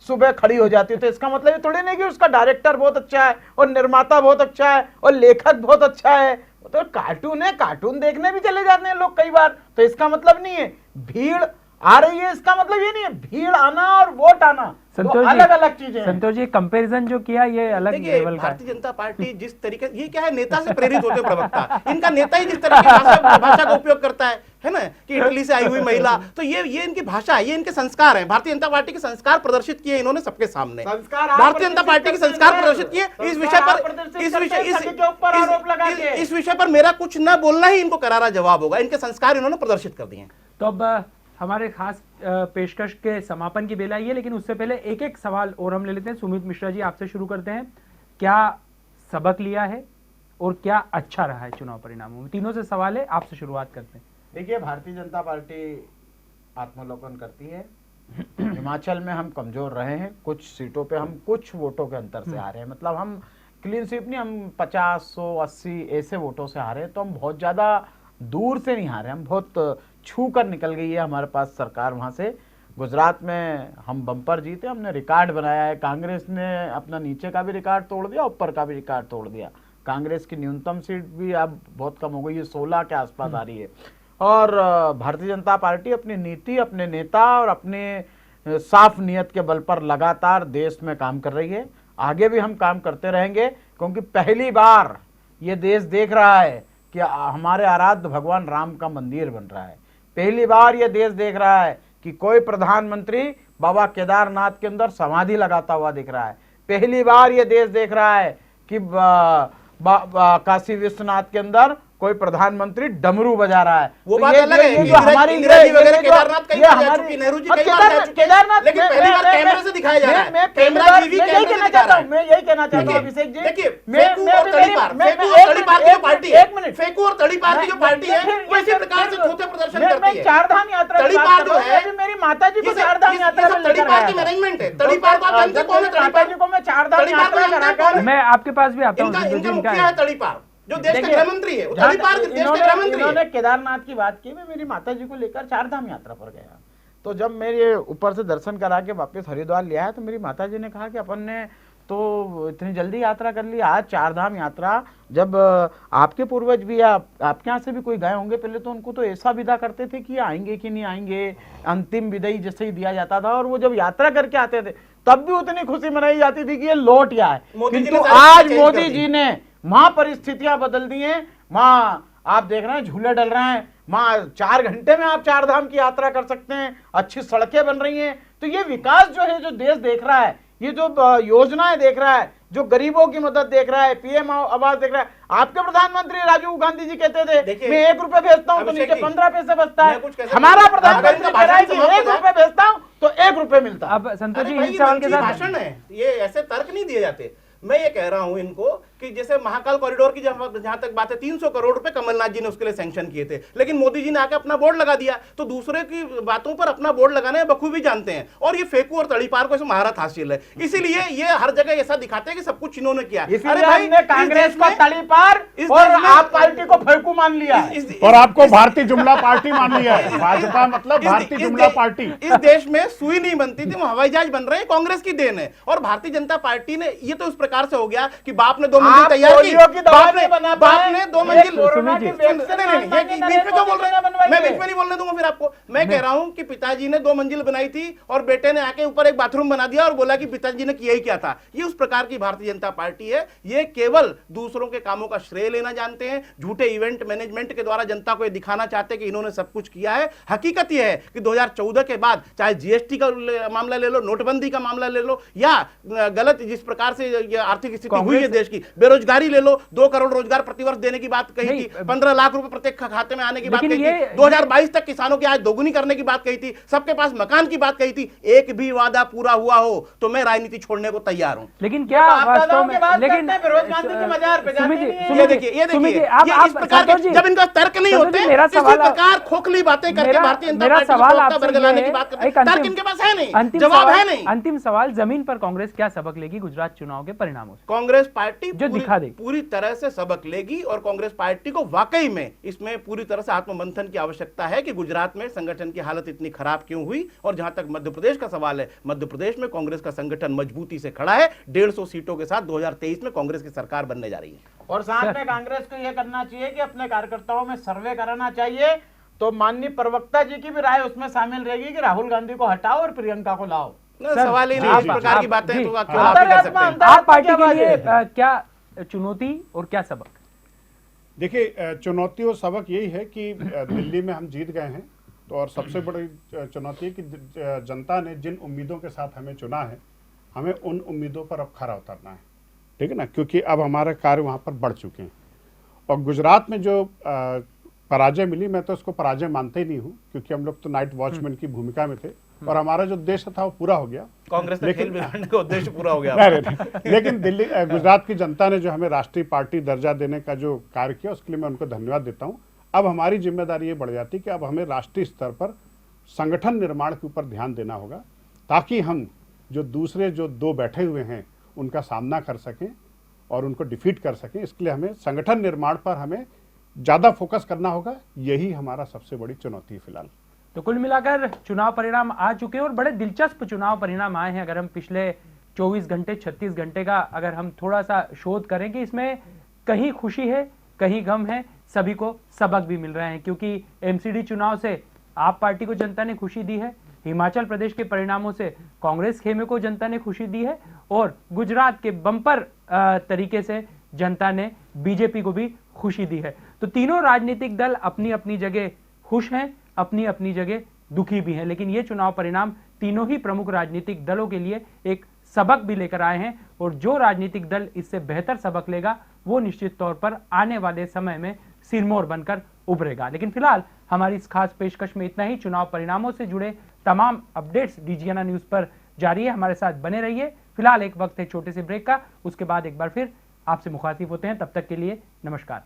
सुबह खड़ी हो जाती है। तो इसका मतलब ये थोड़ी नहीं कि उसका डायरेक्टर बहुत अच्छा है और निर्माता बहुत अच्छा है और लेखक बहुत अच्छा है। तो कार्टून है, कार्टून देखने भी चले जाते हैं लोग कई बार। तो इसका मतलब नहीं है भीड़ आ रही है, इसका मतलब ये नहीं है भीड़ आना और वोट आना तो अलग अलग चीजें हैं। संतोष जी, कंपैरिजन जो किया ये अलग लेवल का। भारतीय जनता पार्टी जिस तरीके, ये क्या है, नेता से प्रेरित होते प्रवक्ता, इनका नेता ही जिस तरह की भाषा का उपयोग करता है ना, कि इटली से आई हुई महिला, तो ये इनकी भाषा है, ये इनके संस्कार हैं। भारतीय जनता पार्टी के संस्कार प्रदर्शित किए इन्होंने सबके सामने। भारतीय जनता पार्टी के संस्कार प्रदर्शित किए। इस विषय पर मेरा कुछ न बोलना ही इनको करारा जवाब होगा। इनके संस्कार इन्होंने प्रदर्शित कर दिए। तो अब हमारे खास पेशकश के समापन की बेला ये, लेकिन उससे पहले एक एक सवाल और हम ले लेते हैं। सुमित मिश्रा जी, आपसे शुरू करते हैं। क्या सबक लिया है और क्या अच्छा रहा है चुनाव परिणामों में? तीनों से सवाल है, आपसे शुरुआत करते हैं। देखिए, भारतीय जनता पार्टी आत्मावलोकन करती है। हिमाचल में हम कमजोर रहे हैं, कुछ सीटों पे हम कुछ वोटों के अंतर से हारे हैं। मतलब हम क्लीन स्वीप नहीं, हम 50, 100, 80 ऐसे वोटों से हारे। तो हम बहुत ज्यादा दूर से नहीं हारे, हम बहुत छू कर निकल गई है हमारे पास सरकार वहां से। गुजरात में हम बम्पर जीते, हमने रिकॉर्ड बनाया है। कांग्रेस ने अपना नीचे का भी रिकॉर्ड तोड़ दिया, ऊपर का भी रिकॉर्ड तोड़ दिया। कांग्रेस की न्यूनतम सीट भी अब बहुत कम हो गई है, 16 के आसपास आ रही है। और भारतीय जनता पार्टी अपनी नीति, अपने नेता और अपने साफ नियत के बल पर लगातार देश में काम कर रही है। आगे भी हम काम करते रहेंगे, क्योंकि पहली बार ये देश देख रहा है कि हमारे आराध्य भगवान राम का मंदिर बन रहा है। पहली बार ये देश देख रहा है कि कोई प्रधानमंत्री बाबा केदारनाथ के अंदर समाधि लगाता हुआ दिख रहा है। पहली बार ये देश देख रहा है कि काशी विश्वनाथ के अंदर कोई प्रधानमंत्री डमरू बजा रहा है। वो तो बात अलग है। ये जो हमारी केदारनाथ कई बार जा चुकी, नेहरू जी कई बार जा चुके, लेकिन पहली बार कैमरे से दिखाया जा रहा है। कैमरा टीवी कैमरे से दिखा रहा है। मैं यही कहना चाहता हूं अभिषेक जी, देखिए, फेकू और तड़ीपार की जो पार्टी है, फेकू और तड़ीपार की जो पार्टी है, वो इसी प्रकार से छोटे प्रदर्शन करती है। चारधाम यात्रा तड़ीपार जो है, मेरी माता जी को चारधाम यात्रा में तड़ीपार की मैनेजमेंट है। तड़ीपार को आप जानते कौन है? माता जी को मैं चारधाम यात्रा कराकर, मैं आपके पास भी आता हूं। इनका मुखिया है तड़ीपार, जो देश का गृह मंत्री है। तड़ीपार देश का गृह मंत्री है। इन्होंने केदारनाथ की बात की, मैं मेरी माता जी को लेकर चारधाम यात्रा पर गया। तो जब मेरे ऊपर से दर्शन करा के वापस हरिद्वार ले आया, तो मेरी माता जी ने कहा कि अपन ने तो इतनी जल्दी यात्रा कर ली। आज चारधाम यात्रा, जब आपके पूर्वज भी आपके यहाँ से भी कोई गए होंगे, पहले तो उनको तो ऐसा विदा करते थे कि आएंगे कि नहीं आएंगे, अंतिम विदाई जैसे ही दिया जाता था। और वो जब यात्रा करके आते थे तब भी उतनी खुशी मनाई जाती थी कि ये लौट आए। किंतु आज मोदी जी ने वहां परिस्थितियां बदल दी हैं। वहां आप देख रहे हैं झूले डल रहे हैं, वहां 4 घंटे में आप चारधाम की यात्रा कर सकते हैं, अच्छी सड़कें बन रही हैं। तो ये विकास जो है, जो देश देख रहा है, ये जो योजनाएं देख रहा है, जो गरीबों की मदद देख रहा है, पीएम आवास देख रहा है। आपके प्रधानमंत्री राजीव गांधी जी कहते थे मैं 1 रुपए भेजता हूं तो नीचे 15 पैसे बचता है। हमारा प्रधानमंत्री कह रहा है कि 1 रुपए भेजता हूं तो 1 रुपए मिलता है। अब संतोष जी, इस सवाल के साथ भाषण है, ये ऐसे तर्क नहीं दिए जाते। मैं ये कह रहा हूं इनको कि जैसे महाकाल कॉरिडोर की जहां तक बात है 300 करोड़ रुपए कमलनाथ जी ने उसके लिए सैंक्शन किए थे, लेकिन मोदी जी ने आके अपना बोर्ड लगा दिया। तो दूसरे की बातों पर अपना बोर्ड लगाने बखूबी जानते हैं, और ये फेंकू और तड़ीपार को इसमें महारत हासिल है। इसीलिए ये हर जगह ऐसा दिखाते हैं कि सब कुछ इन्होंने किया। अरे भाई, कांग्रेस को तड़ीपार और आप पार्टी को फेंकू मान लिया और आपको भारतीय जुमला पार्टी मान लिया है। भाजपा मतलब भारतीय जुमला पार्टी। इस देश में सुई नहीं बनती थी, वो हवाई जहाज बन रहे हैं, कांग्रेस की देन है। और भारतीय जनता पार्टी ने ये तो उस प्रकार से हो गया कि बाप ने 2 मंजिल तैयार की, बाप ने 2 मंजिल। बीच में क्यों बोल रहे हैं? मैं बीच में नहीं बोलने दूंगा फिर आपको। मैं कह रहा हूं कि पिताजी ने 2 मंजिल बनाई थी और बेटे ने आके ऊपर एक बाथरूम बना दिया और बोला कि पिताजी ने किया ही क्या था। ये उस प्रकार की भारतीय जनता पार्टी है। ये केवल दूसरों के कामों का श्रेय लेना जानते हैं, झूठे इवेंट मैनेजमेंट के द्वारा जनता को ये दिखाना चाहते हैं कि इन्होंने सब कुछ किया है। हकीकत यह है कि 2014 के बाद चाहे जीएसटी का मामला ले लो, नोटबंदी का मामला ले लो, या गलत जिस प्रकार से ये आर्थिक स्थिति हुई है देश की, बेरोजगारी ले लो, 2 करोड़ रोजगार प्रतिवर्ष देने की बात कही थी, 15 लाख रुपए प्रत्येक खाते में आने की बात कही थी, 2022 तक किसानों की आज दोगुनी करने की बात कही थी, सबके पास मकान की बात कही थी। एक भी वादा पूरा हुआ हो तो मैं राजनीति छोड़ने को तैयार हूं। लेकिन क्या वास्तव में, लेकिन ये देखिए इस प्रकार के जब इनका तर्क नहीं होते, इस प्रकार खोखली बातें करके भारतीय जनता पार्टी को बरगलाने की बात करते हैं, तर्क इनके पास है नहीं, जवाब है नहीं। अंतिम सवाल, जमीन पर कांग्रेस क्या सबक लेगी गुजरात चुनाव के परिणामों से? कांग्रेस पार्टी जो दिखा दे पूरी तरह से सबक लेगी, और कांग्रेस पार्टी को वाकई में इसमें पूरी तरह से आत्ममंथन की आवश्यकता है कि गुजरात में संगठन की हालत इतनी खराब क्यों हुई। और जहां तक मध्य प्रदेश का सवाल है, मध्य प्रदेश में कांग्रेस का संगठन मजबूती से खड़ा है। 150 सीटों के साथ 2023 में कांग्रेस की सरकार बनने जा रही है। और साथ में कांग्रेस को यह करना चाहिए कि अपने कार्यकर्ताओं में सर्वे कराना चाहिए। तो माननीय प्रवक्ता जी की भी राय उसमें शामिल रहेगी कि राहुल गांधी को हटाओ और प्रियंका को लाओ। सवाल ही नहीं, इस प्रकार की बातें तो आप आप ही कर सकते हैं। आप पार्टी के लिए क्या चुनौती और क्या सबक? देखिए, चुनौती और सबक यही है कि दिल्ली में हम जीत गए हैं, तो और सबसे बड़ी चुनौती है कि जनता ने जिन उम्मीदों के साथ हमें चुना है, हमें उन उम्मीदों पर अब खरा उतरना है, ठीक है ना, क्योंकि अब हमारे कार्य वहाँ पर बढ़ चुके हैं। और गुजरात में जो पराजय मिली, मैं तो उसको पराजय मानते ही नहीं हूँ, क्योंकि हम लोग तो नाइट वॉचमैन की भूमिका में थे और हमारा जो उद्देश्य था वो पूरा हो गया। कांग्रेस ने खेल बिगाड़ने का उद्देश्य पूरा हो गया। लेकिन दिल्ली गुजरात की जनता ने जो हमें राष्ट्रीय पार्टी दर्जा देने का जो कार्य किया, उसके लिए मैं उनको धन्यवाद देता हूँ। अब हमारी जिम्मेदारी ये बढ़ जाती है कि अब हमें राष्ट्रीय स्तर पर संगठन निर्माण के ऊपर ध्यान देना होगा, ताकि हम जो दूसरे जो 2 बैठे हुए हैं उनका सामना कर सकें और उनको डिफीट कर सकें। इसके लिए हमें संगठन निर्माण पर हमें ज़्यादा फोकस करना होगा। यही हमारा सबसे बड़ी चुनौती है फिलहाल। तो कुल मिलाकर चुनाव परिणाम आ चुके हैं और बड़े दिलचस्प चुनाव परिणाम आए हैं। अगर हम पिछले 24 घंटे 36 घंटे का अगर हम थोड़ा सा शोध करें कि इसमें कहीं खुशी है कहीं गम है, सभी को सबक भी मिल रहे हैं। क्योंकि एमसीडी चुनाव से आप पार्टी को जनता ने खुशी दी है, हिमाचल प्रदेश के परिणामों से कांग्रेस खेमे को जनता ने खुशी दी है, और गुजरात के बम्पर तरीके से जनता ने बीजेपी को भी खुशी दी है। तो तीनों राजनीतिक दल अपनी अपनी जगह खुश हैं, अपनी अपनी जगह दुखी भी हैं, लेकिन ये चुनाव परिणाम तीनों ही प्रमुख राजनीतिक दलों के लिए एक सबक भी लेकर आए हैं। और जो राजनीतिक दल इससे बेहतर सबक लेगा वो निश्चित तौर पर आने वाले समय में सिरमौर बनकर उभरेगा। लेकिन फिलहाल हमारी इस खास पेशकश में इतना ही। चुनाव परिणामों से जुड़े तमाम अपडेट्स डीजीएनए न्यूज पर जारी है, हमारे साथ बने रहिए। फिलहाल एक वक्त है छोटे से ब्रेक का, उसके बाद एक बार फिर आपसे मुखातिब होते हैं। तब तक के लिए नमस्कार।